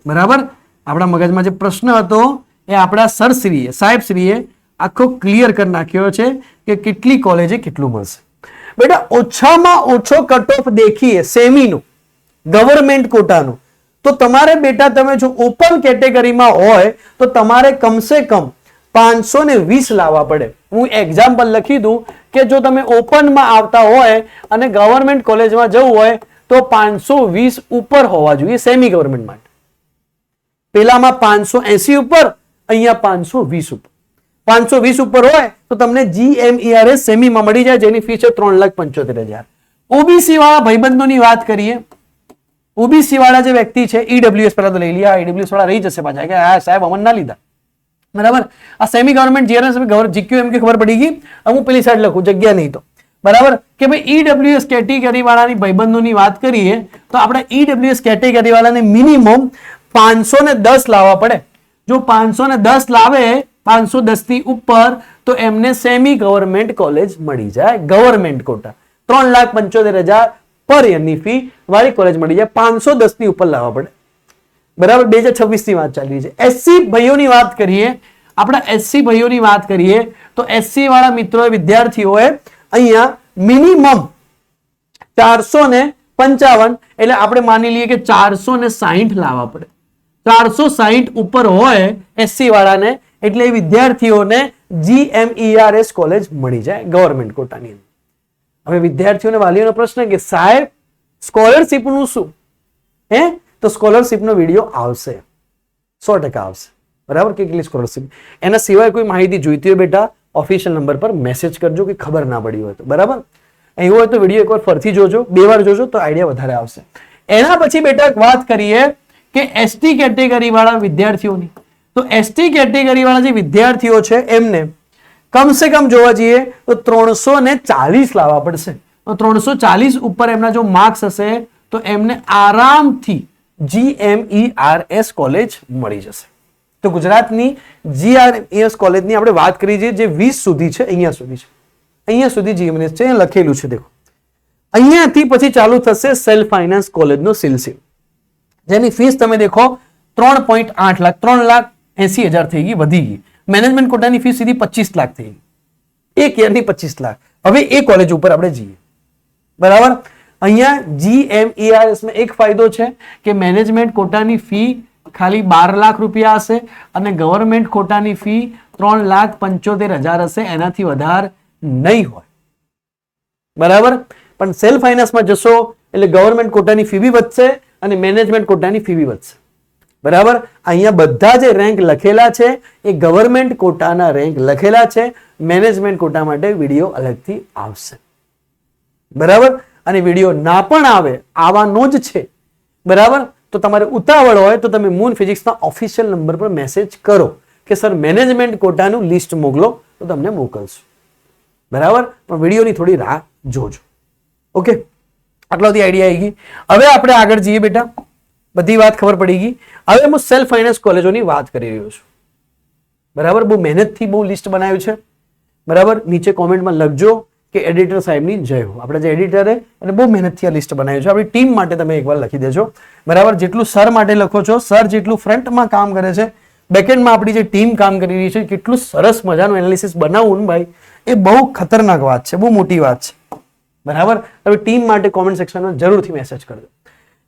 બરાબર, આપણા મગજમાં જે પ્રશ્ન હતો એ આપણા સરશ્રીએ સાહેબશ્રીએ આખો ક્લિયર કરી નાખ્યો છે કે કેટલી કોલેજે કેટલું મળશે. બેટા ઓછામાં ઓછો કટ ઓફ દેખીએ સેમીનું ગવર્મેન્ટ કોટાનું તો તમારે બેટા તમે જો ઓપન કેટેગરીમાં હોય તો તમારે કમસે કમ 520 લાવવા પડે. હું એક્ઝામ્પલ લખી દઉં કે જો તમે ઓપનમાં આવતા હોય અને ગવર્મેન્ટ કોલેજમાં જવું હોય તો 520 ઉપર હોવા જોઈએ સેમી ગવર્મેન્ટ માટે. પેલામાં 580 ઉપર, અહીંયા 520 ઉપર. 520 ઉપર હોય તો તમને GMERS સેમીમાં મળી જાય જેની ફી છે 3,75,000. ઓબીસી વાળા ભાઈબંધોની વાત કરીએ. ઓબીસી વાળા જે વ્યક્તિ છે ઈડબ્લ્યુએસ પહેલા તો લઈ લ્યા, ઈડબ્લ્યુએસ વાળા રહી જશે પાછા કે હા સાહેબ અમન ના લીધા. બરાબર, આ સેમી ગવર્મેન્ટ જીઆરએસ GQM કે ખબર પડી ગઈ. હું પેલી સાઈડ લખું જગ્યા નહીં તો. બરાબર કે ભાઈ ઈડબ્લ્યુએસ કેટેગરી વાળાની ભાઈબંધોની વાત કરીએ તો આપણે ઈડબ્લ્યુએસ કેટેગરી વાળાને મિનિમમ 510 લાવવા પડે. જો 510 લાવે 510 થી ઉપર તો એમને સેમી ગવર્મેન્ટ કોલેજ મળી જાય. ગવર્મેન્ટ કોટા 3,75,000 પર યરની ફી વાળી કોલેજ મળી જાય. 510 ની ઉપર લાવવા પડે. બરાબર, 2026 ની વાત ચાલી છે. એસસી ભાઈઓની વાત કરીએ, આપણા એસસી ભાઈઓની વાત કરીએ તો એસસી વાળા મિત્રો વિદ્યાર્થીઓએ અહીંયા મિનિમમ 455 એટલે આપણે માની લઈએ કે 460 લાવવા પડે. 460 ઉપર હોય એસસી વાળાને એટલે એ વિદ્યાર્થીઓને GMERS કોલેજ મળી જાય ગવર્મેન્ટ કોટાની અંદર. હવે વિદ્યાર્થીઓને વાલીઓનો પ્રશ્ન કે સાહેબ સ્કોલરશિપ નું શું? તો સ્કોલરશિપ નો વિડીયો આવશે, 100% આવશે. બરાબર, કેટલી સ્કોલરશિપ, એના સિવાય કોઈ માહિતી જોઈતી હોય બેટા ઓફિશિયલ નંબર પર મેસેજ કરજો કે ખબર ના પડી હોય તો. બરાબર, એવું હોય તો વિડીયો એકવાર ફરથી જોજો, 2 વાર જોજો તો આઈડિયા વધારે આવશે. એના પછી બેટા વાત કરીએ કે એસટી કેટેગરી વાળા વિદ્યાર્થીઓની. તો એસટી કેટેગરી વાળા જે વિદ્યાર્થીઓ છે એમને કમસે કમ જોવા જઈએ તો 340 લાવવા પડશે. તો 340 ઉપર એમના જો માર્ક્સ હશે તો એમને આરામથી GMERS કોલેજ મળી જશે. તો ગુજરાતની GMERS કોલેજની આપણે વાત કરી છે જે 20 સુધી છે, અહીંયા સુધી છે, અહીંયા સુધી GMERS છે, અહીંયા લખેલું છે. દેખો અહીંયાથી પછી ચાલુ થશે સેલ્ફ ફાઇનાન્સ કોલેજનો સિલસિલો જેની ફીસ તમે દેખો 3.8 લાખ 3,80,000 થઈ ગઈ, વધી ગઈ. મેનેજમેન્ટ કોટાની ફીસ સીધી 25 લાખ થઈ ગઈ, એક યરની 25 લાખ. હવે એ કોલેજ ઉપર આપણે જઈએ. બરાબર, અહીંયા GMERS માં એક ફાયદો છે કે મેનેજમેન્ટ કોટાની ફી ખાલી 12 લાખ રૂપિયા હશે અને ગવર્મેન્ટ કોટાની ફી 3,75,000 હશે, એનાથી વધારે નહીં હોય. બરાબર, પણ સેલ્ફ ફાઇનાન્સમાં જશો એટલે ગવર્મેન્ટ કોટાની ફી બી વધશે અને મેનેજમેન્ટ કોટાની ફી બી વધશે. બરાબર, અહીંયા બધા જે રેન્ક લખેલા છે એ ગવર્મેન્ટ કોટાના રેન્ક લખેલા છે. મેનેજમેન્ટ કોટા માટે વિડીયો અલગથી આવશે. બરાબર, અને વિડીયો ના પણ આવે આવવાનો જ છે. બરાબર, તો તમારે ઉતાવળ હોય તો તમે મૂન ફિઝિક્સના ઓફિશિયલ નંબર પર મેસેજ કરો કે સર મેનેજમેન્ટ કોટાનું લિસ્ટ મોકલો તો તમને મોકલશું. બરાબર, પણ વિડીયોની થોડી રાહ જોજો. ઓકે, આટલો બધી આઈડિયા આવી ગઈ. હવે આપણે આગળ જઈએ બેટા, બધી વાત ખબર પડી ગઈ. હવે હું સેલ્ફ ફાઇનાન્સ કોલેજોની વાત કરી રહ્યો છું. બરાબર, બહુ મહેનતથી બહુ લિસ્ટ બનાવ્યું છે. બરાબર, નીચે કોમેન્ટમાં લખજો કે એડિટર સાહેબની જય હો. આપણે જે એડિટરે અને બહુ મહેનતથી આ લિસ્ટ બનાવ્યું છે, આપણી ટીમ માટે તમે એકવાર લખી દેજો. બરાબર, જેટલું સર માટે લખો છો, સર જેટલું ફ્રન્ટમાં કામ કરે છે, બેકએન્ડમાં આપણી જે ટીમ કામ કરી રહી છે, કેટલું સરસ મજાનું એનાલિસિસ બનાવવું ને ભાઈ, એ બહુ ખતરનાક વાત છે, બહુ મોટી વાત છે. બરાબર, હવે ટીમ માટે કોમેન્ટ સેક્શનમાં જરૂરથી મેસેજ કરજો.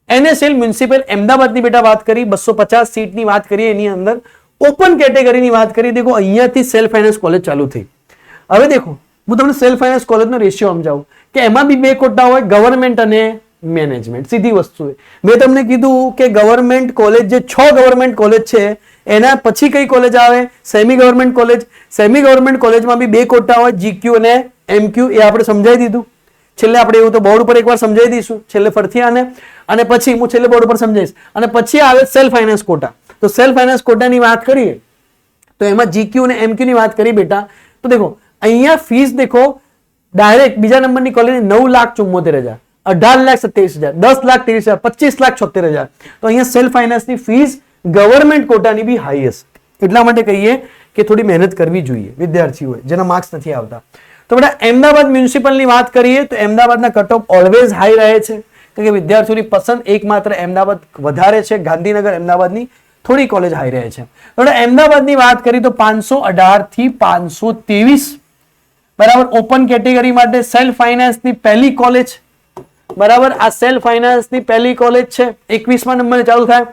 NSL મ્યુનિસિપલ અમદાવાદની બેટા વાત કરી, 250 સીટની વાત કરીએ, એની અંદર ઓપન કેટેગરીની વાત કરી. દેખો અહીંયાથી સેલ્ફ ફાઇનાન્સ કોલેજ ચાલુ થઈ. હવે દેખો હું તમને સેલ્ફ ફાઇનાન્સ કોલેજનો રેશિયો સમજાવું કે એમાં બી 2 કોટા હોય, ગવર્મેન્ટ અને મેનેજમેન્ટ. સીધી વસ્તુ છે. મેં તમને કીધું કે ગવર્મેન્ટ કોલેજ જે 6 ગવર્મેન્ટ કોલેજ છે એના પછી કઈ કોલેજ આવે? Semi government college. Semi government કોલેજમાં બી 2 કોટા હોય, GQ અને MQ. એ આપણે સમજાવી દીધું. છેલ્લે આપણે એવું તો બોર્ડ ઉપર એકવાર સમજાવી દઈશું, છેલ્લે ફરથી અને પછી હું છેલ્લે બોર્ડ ઉપર સમજાવીશ. અને પછી આવે સેલ્ફ ફાઇનાન્સ કોટા. તો સેલ્ફ ફાઇનાન્સ કોટાની વાત કરીએ તો એમાં GQ અને MQ ની વાત કરી બેટા. તો દેખો અહીંયા ફીસ દેખો, ડાયરેક્ટ બીજા નંબરની કોલેજ 9,74,000, 18,27,000, 10,30,000, 25,76,000. તો અહીંયા સેલ્ફ ફાઇનાન્સની ફીસ ગવર્મેન્ટ કોટાની બી હાઈ હશે. એટલા માટે કહીએ કે થોડી મહેનત કરવી જોઈએ વિદ્યાર્થીઓએ જેના માર્ક્સ નથી આવતા. તો બેટા અમદાવાદ મ્યુનિસિપલની વાત કરીએ તો અમદાવાદના કટ ઓફ ઓલવેઝ હાઈ રહે છે, કારણ કે વિદ્યાર્થીઓની પસંદ એકમાત્ર અમદાવાદ વધારે છે, ગાંધીનગર અમદાવાદની થોડી કોલેજ હાઈ રહે છે. તો અમદાવાદની વાત કરીએ તો 518 થી 523, બરાબર. ઓપન કેટેગરી માટે સેલ્ફ ફાઇનાન્સની પહેલી કોલેજ, બરાબર. આ સેલ્ફ ફાઇનાન્સની પહેલી કોલેજ છે, 21મા નંબરે ચાલુ થાય,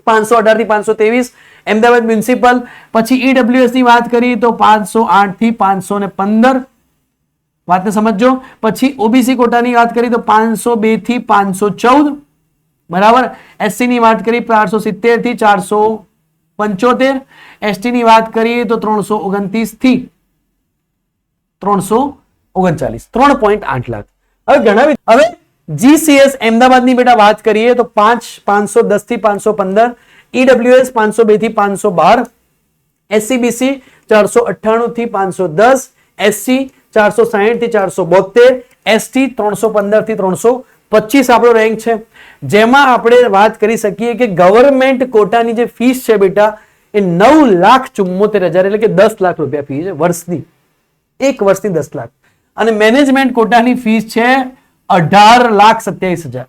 518 થી 523 અમદાવાદ મ્યુનિસિપલ. પછી ઈડબ્લ્યુએસ ની વાત કરીએ તો 508 થી 515, વાતને સમજો. પછી ઓબીસી કોટાની વાત કરીએ તો 502 થી 514, બરાબર. એસસી ની વાત કરીએ 470 થી 475, એસટી ની વાત કરીએ તો 329 થી 339, 3.8 લાખ. હવે ઘણા હવે જીસીએસ અમદાવાદની બેટા વાત કરીએ તો 510 થી 515, ઈડબ્લ્યુએસ 502 થી 512, એસસીબીસી 498 થી 510, એસસી 460 થી 472, એસટી 315 થી 325 આપણો રેન્ક છે. જેમાં આપણે વાત કરી શકીએ કે ગવર્મેન્ટ કોટાની જે ફીસ છે બેટા એ 9,74,000 એટલે કે 10 લાખ રૂપિયા ફી છે વર્ષની, એક વર્ષની 10 લાખ. અને મેનેજમેન્ટ કોટાની ફીસ છે 18,27,000,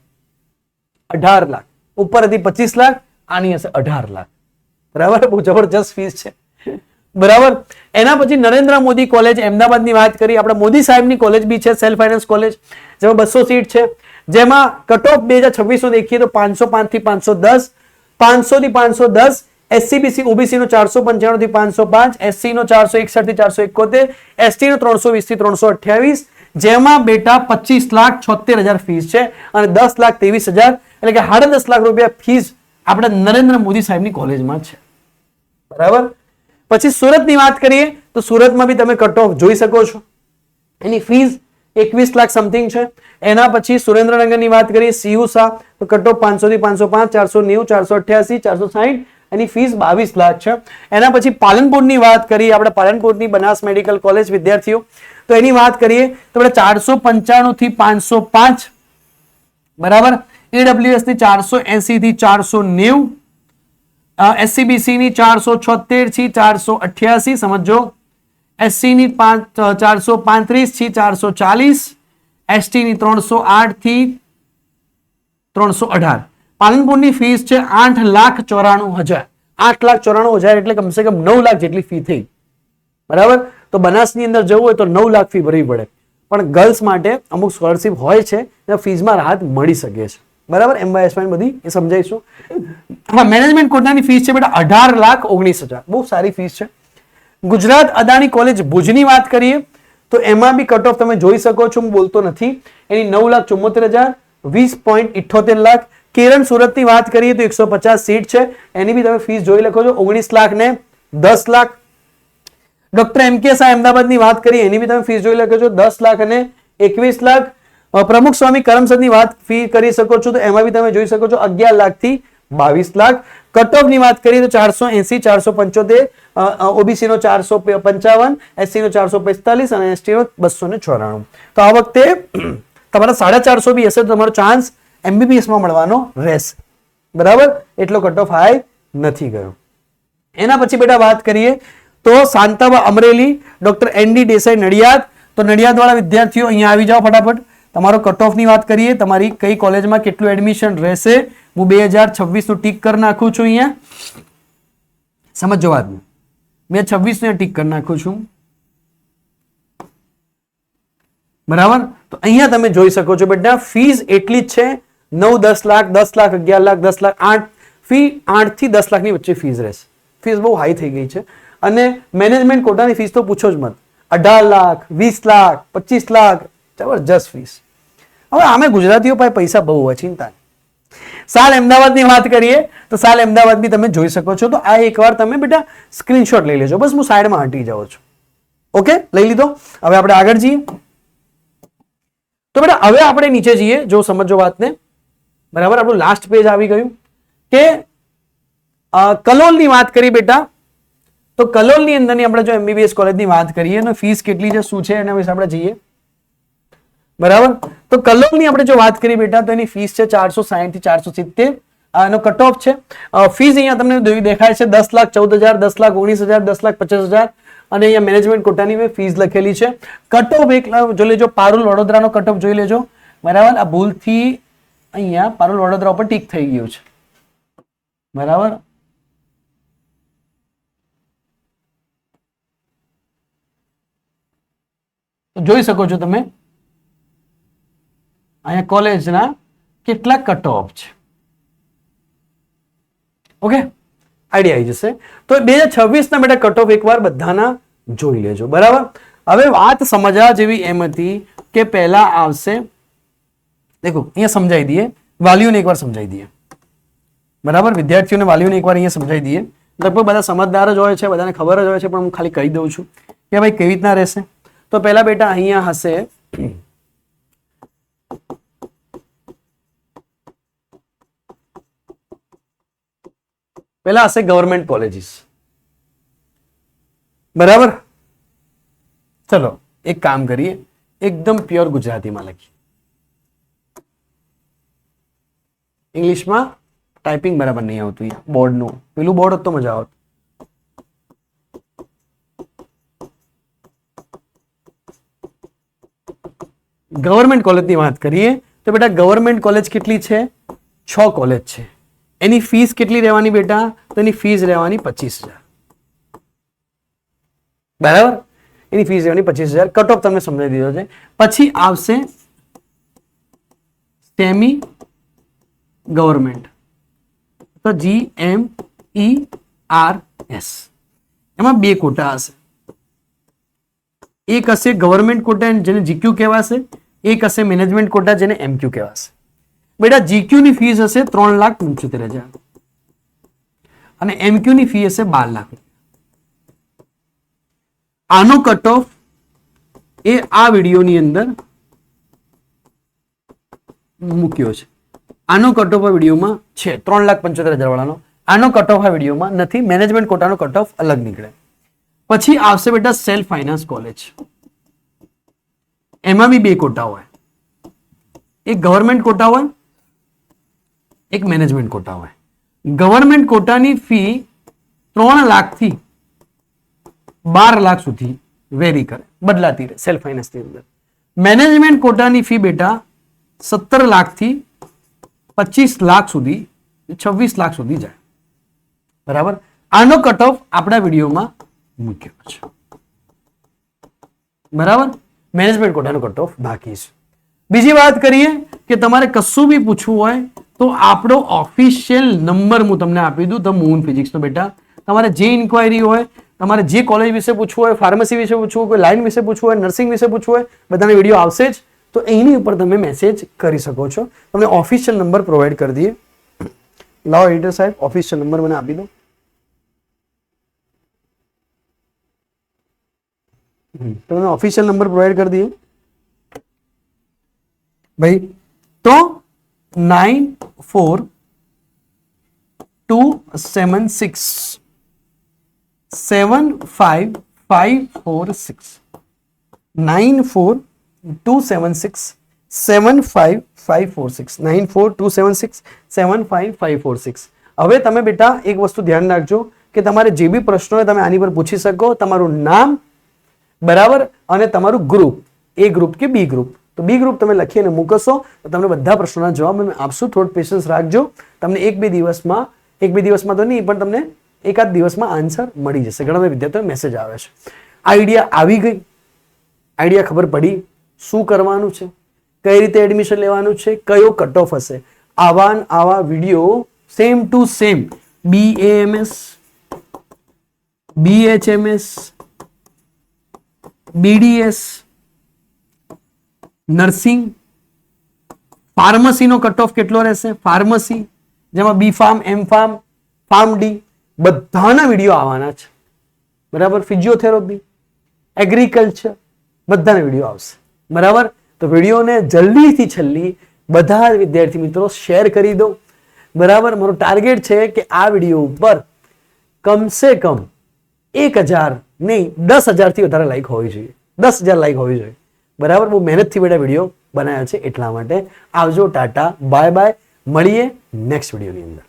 18 લાખ. ઉપર હતી 25 લાખ, આની હશે 18 લાખ, બરાબર. બહુ જબરજસ્ત ફીસ છે, બરાબર. એના પછી નરેન્દ્ર મોદી કોલેજ અમદાવાદની વાત કરી, આપણા મોદી સાહેબની કોલેજ બી છે, સેલ્ફ ફાઇનાન્સ કોલેજ, જેમાં 200 સીટ છે. જેમાં કટ ઓફ 2026 નો દેખીએ તો 505 થી 510, 500 થી 510, એસસીબીસી ઓબીસી નો 495 થી 505, એસસી નો 461 થી 471, એસટી નો 320 થી 328, જેમાં બેટા 25,76,000 ફીસ છે અને 10,23,000 એટલે કે 10.5 લાખ રૂપિયા ફીસ આપણા નરેન્દ્ર મોદી સાહેબની કોલેજમાં છે, બરાબર. પછી સુરતની વાત કરીએ તો સુરતમાં બી તમે કટ ઓફ જોઈ શકો છો, એની ફીસ 21 લાખ સમથિંગ છે. એના પછી સુરેન્દ્રનગરની વાત કરીએ સીયુસા તો કટ ઓફ 500 થી 505, 490, 488, 460, એની ફીસ 22 લાખ છે. એના પછી પાલનપુરની વાત કરીએ, આપણે પાલનપુરની બનાસ મેડિકલ કોલેજ વિદ્યાર્થીઓ, તો એની વાત કરીએ તો આપણે 495 થી 505, બરાબર. ઈડબ્લ્યુએસ ની 480 થી 490, એસસીબીસી ની 476 થી 488, સમજો. એસસી ની 435 થી 440, એસટી ની 308 થી 318. પાલનપુરની ફીસ છે 8,94,000, 8,94,000 એટલે કમસે કમ 9 લાખ જેટલી ફી થઈ, બરાબર. તો બનાસની અંદર જવું હોય તો 9 લાખ ફી ભરવી પડે, પણ ગર્લ્સ માટે અમુક સ્કોલરશિપ હોય છે, ફીસમાં રાહત મળી શકે છે, બરાબર. એમવાયએસવાય બધી એ સમજાઈશું. મેનેજમેન્ટ કોટાની ફીસ છે બેટા 18,19,000, બહુ સારી ફીસ છે. ગુજરાત અદાણી કોલેજ ભુજની વાત કરીએ તો એમાં બી કટ ઓફ તમે જોઈ શકો છો, હું બોલતો નથી, એની 9,74,000, 20.78 લાખ. કિરણ સુરતની વાત કરીએ તો 150 સીટ છે, એની બી તમે ફીસ જોઈ લખો છો 19 લાખ ને 10 લાખ. ડોક્ટર એમકે શાહ અમદાવાદની વાત કરીએ એની બી તમે ફીસ જોઈ લખો છો 10 લાખ અને 21 લાખ. પ્રમુખ સ્વામી કરમસદની વાત ફી કરી શકો છો તો એમાં બી તમે જોઈ શકો છો 11 લાખ થી 22 લાખ. કટ ઓફ ની વાત કરીએ તો 480, 475, ઓબીસી નો 455, એસસી નો 445 અને એસટી નો 294. તો આ વખતે તમારા 450 બી હશે તો તમારો ચાન્સ એમબીબીએસ માં મળવાનો રહેશે, બરાબર. એટલો કટ ઓફ હાઈ નથી ગયો. એના પછી બેટા વાત કરીએ તો શાંતાબા અમરેલી, ડોક્ટર એનડી દેસાઈ નડિયાદ, તો નડિયાદ વાળા વિદ્યાર્થીઓ અહીંયા આવી જાઓ ફટાફટ. તમારો કટ ઓફ ની વાત કરીએ, તમારી કઈ કોલેજમાં કેટલું એડમિશન રહેશે, હું 2026 નું ટીક કરી નાખું છું અહીંયા, સમજો વાત. મેં 26 ને ટીક કરી નાખું છું, બરાબર. તો અહીંયા તમે જોઈ શકો છો બેટા ફીસ એટલી જ છે, 9, 10 લાખ, 10 લાખ, 11 લાખ, 10 લાખ, 8 ફી 8 થી 10 લાખની વચ્ચે ફીસ રહેશે. ફીસ બહુ હાઈ થઈ ગઈ છે. અને મેનેજમેન્ટ કોટાની ફીસ તો પૂછો જ મત, 18 લાખ, 20 લાખ, 25 લાખ, જબરજસ્ત ફીસ. હવે આમે ગુજરાતીઓ પાસે પૈસા બહુ હોય, ચિંતા. સાલ અમદાવાદની વાત કરીએ તો સાલ અમદાવાદ બી તમે જોઈ શકો છો, તો આ એકવાર તમે બેટા સ્ક્રીનશોટ લઈ લેજો, બસ હું સાઈડમાં હટી જાઉં છું. ઓકે, લઈ લીધો. હવે આપણે આગળ જઈએ તો બેટા હવે આપણે નીચે જઈએ, જો સમજો વાતને, બરાબર. આપણું લાસ્ટ પેજ આવી ગયું કે કલોલની વાત કરી બેટા, તો કલોલની અંદરની આપણે જો એમબીબીએસ કોલેજની વાત કરીએ અને ફીસ કેટલી છે, શું છે, એના વિશે આપણે જઈએ, બરાબર. તો કલોલની આપણે જો વાત કરીએ બેટા તો એની ફીસ છે 460 થી 470 આનો કટ ઓફ છે. ફીસ અહીંયા તમને દેખાય છે 10,14,000, 10,19,000, 10,50,000 અને અહીંયા મેનેજમેન્ટ કોટાની મેં ફીસ લખેલી છે. કટ ઓફ એક જોઈ લેજો, પારુલ વડોદરાનો કટ ઓફ જોઈ લેજો. બરાબર, આ ભૂલથી અહીંયા પારુલ વડોદરા ઉપર ટીક થઈ ગયું છે. બરાબર, જોઈ શકો છો તમે અહીંયા કોલેજના કેટલા કટ ઓફ છે. ઓકે, આઈડિયા આવી જશે. તો 2026 ના બેટા કટ ઓફ એકવાર બધાના જોઈ લેજો. બરાબર, હવે વાત સમજવા જેવી એમ હતી કે પહેલા આવશે, દેખો અહીંયા સમજાવી દઈએ, વાલીઓને એકવાર સમજાવી દઈએ. બરાબર, વિદ્યાર્થીઓને વાલીઓને એકવાર અહીંયા સમજાવી દઈએ. લગભગ બધા સમજદાર જ હોય છે, બધાને ખબર જ હોય છે, પણ હું ખાલી કહી દઉં છું કે ભાઈ કેવી રીતના રહેશે. તો પહેલા બેટા અહીંયા હશે પહેલા હશે ગવર્મેન્ટ કોલેજીસ. બરાબર, ચલો એક કામ કરીએ, એકદમ પ્યોર ગુજરાતીમાં લખીએ. ઇંગ્લિશમાં ટાઈપિંગ બરાબર નહીં આવતું, બોર્ડનું પેલું બોર્ડ તો મજા આવત. ગવર્મેન્ટ કોલેજની વાત કરીએ તો બેટા ગવર્મેન્ટ કોલેજ કેટલી છે? 6 કોલેજ છે. એની ફીસ કેટલી રહેવાની બેટા? તો એની ફીસ રહેવાની 25,000. બરાબર, એની ફીસ રહેવાની 25,000. કટ ઓફ તમને સમજાવી દીધો છે. પછી આવશે સેમી ગવર્મેન્ટ, તો GMERS. એમાં 2 કોટા હશે. એક હશે ગવર્મેન્ટ કોટા જેને GQ કહેવાશે, એક હશે મેનેજમેન્ટ કોટા જેને MQ કહેવાશે. બેટા GQ ની ફીસ હશે 3,75,000 અને MQ ની ફી હશે 12 લાખ. આનો કટ ઓફ એ આ વિડીયોની અંદર મૂક્યો છે. આનો કટ ઓફ આ વિડીયોમાં છે 3,75,000 વાળાનો. આનો કટ ઓફ આ વિડીયોમાં નથી. મેનેજમેન્ટ કોટાનો કટ ઓફ અલગ નીકળે. પછી આવશે બેટા સેલ્ફ ફાઇનાન્સ કોલેજ. એમાં બી 2 કોટા હોય, એક ગવર્મેન્ટ કોટા હોય, એક મેનેજમેન્ટ કોટા હોય. ગવર્મેન્ટ કોટાની ફી 3 લાખથી 12 લાખ સુધી વેરી કરે, બદલાતી રહે સેલ્ફ ફાઇનાન્સ ની અંદર. મેનેજમેન્ટ કોટાની ફી બેટા 17 લાખથી 25 લાખ સુધી, 26 લાખ સુધી જાય. બરાબર, આનો કટ ઓફ આપણા વિડીયોમાં મૂક્યો છે. બરાબર, મેનેજમેન્ટ કોટાનો કટ ઓફ બાકી છે. બીજી વાત કરીએ કે તમારે કશું બી પૂછવું હોય તો આપણો ઓફિશિયલ નંબર હું તમને આપી દઉં, ધ મૂન ફિઝિક્સનો. બેટા તમારે જે ઇન્ક્વાયરી હોય, તમારે જે કોલેજ વિશે પૂછવું હોય, ફાર્મસી વિશે પૂછવું હોય, કોઈ લાઈન વિશે પૂછવું હોય, નર્સિંગ વિશે પૂછવું હોય, બધાને વિડીયો આવશે જ. તો એની ઉપર તમે મેસેજ કરી શકો છો. તમને ઓફિશિયલ નંબર પ્રોવાઈડ કરી દઈએ. લાવો એડિટર સાહેબ, ઓફિશિયલ નંબર મને આપી દો. તમને ઓફિશિયલ નંબર પ્રોવાઈડ કરી દઈએ ભાઈ. તો 94,276 75546 94,276 75546 94,276 75546. હવે તમે બેટા એક વસ્તુ ધ્યાન રાખજો કે તમારે જે બી પ્રશ્નો હોય તમે આની પર પૂછી શકો. તમારું નામ, બરાબર, અને તમારું ગ્રુપ, એ ગ્રુપ કે બી ગ્રુપ. તો બી ગ્રુપ તમે લખીને મૂકશો તો તમને બધા પ્રશ્નોના જવાબ અમે આપશું. થોડું પેશન્સ રાખજો. તમને 1-2 દિવસમાં, 1-2 દિવસમાં તો નહીં પણ તમને 1-8 દિવસમાં આન્સર મળી જશે. ઘણા બધા વિદ્યાર્થીઓ મેસેજ આવે છે. આઈડિયા આવી ગઈ? આઈડિયા ખબર પડી શું કરવાનું છે, કઈ રીતે એડમિશન લેવાનું છે, કયો કટ ઓફ હશે? આવા video same to same BAMS, BHMS, BDS, nursing, ફાર્મસીનો કટ ઓફ કેટલો રહેશે, ફાર્મસી જેમાં B pharm, M pharm, pharm D, બધાના વિડીયો આવવાના છે. બરાબર, ફિઝિયોથેરાપી, એગ્રીકલ્ચર, બધાના વિડીયો આવશે. બરાબર, તો વિડીયોને જલ્દીથી છેલ્લી બધા વિદ્યાર્થી મિત્રો શેર કરી દો. બરાબર, મારો ટાર્ગેટ છે કે આ વિડીયો ઉપર કમસે કમ 1,000 નહીં 10,000 થી વધારે લાઈક હોવી જોઈએ. 10,000 લાઈક હોવી જોઈએ. બરાબર, બહુ મહેનતથી બેટા વિડીયો બનાવ્યા છે એટલા માટે. આવજો, ટાટા, બાય બાય. મળીએ નેક્સ્ટ વિડીયોની અંદર.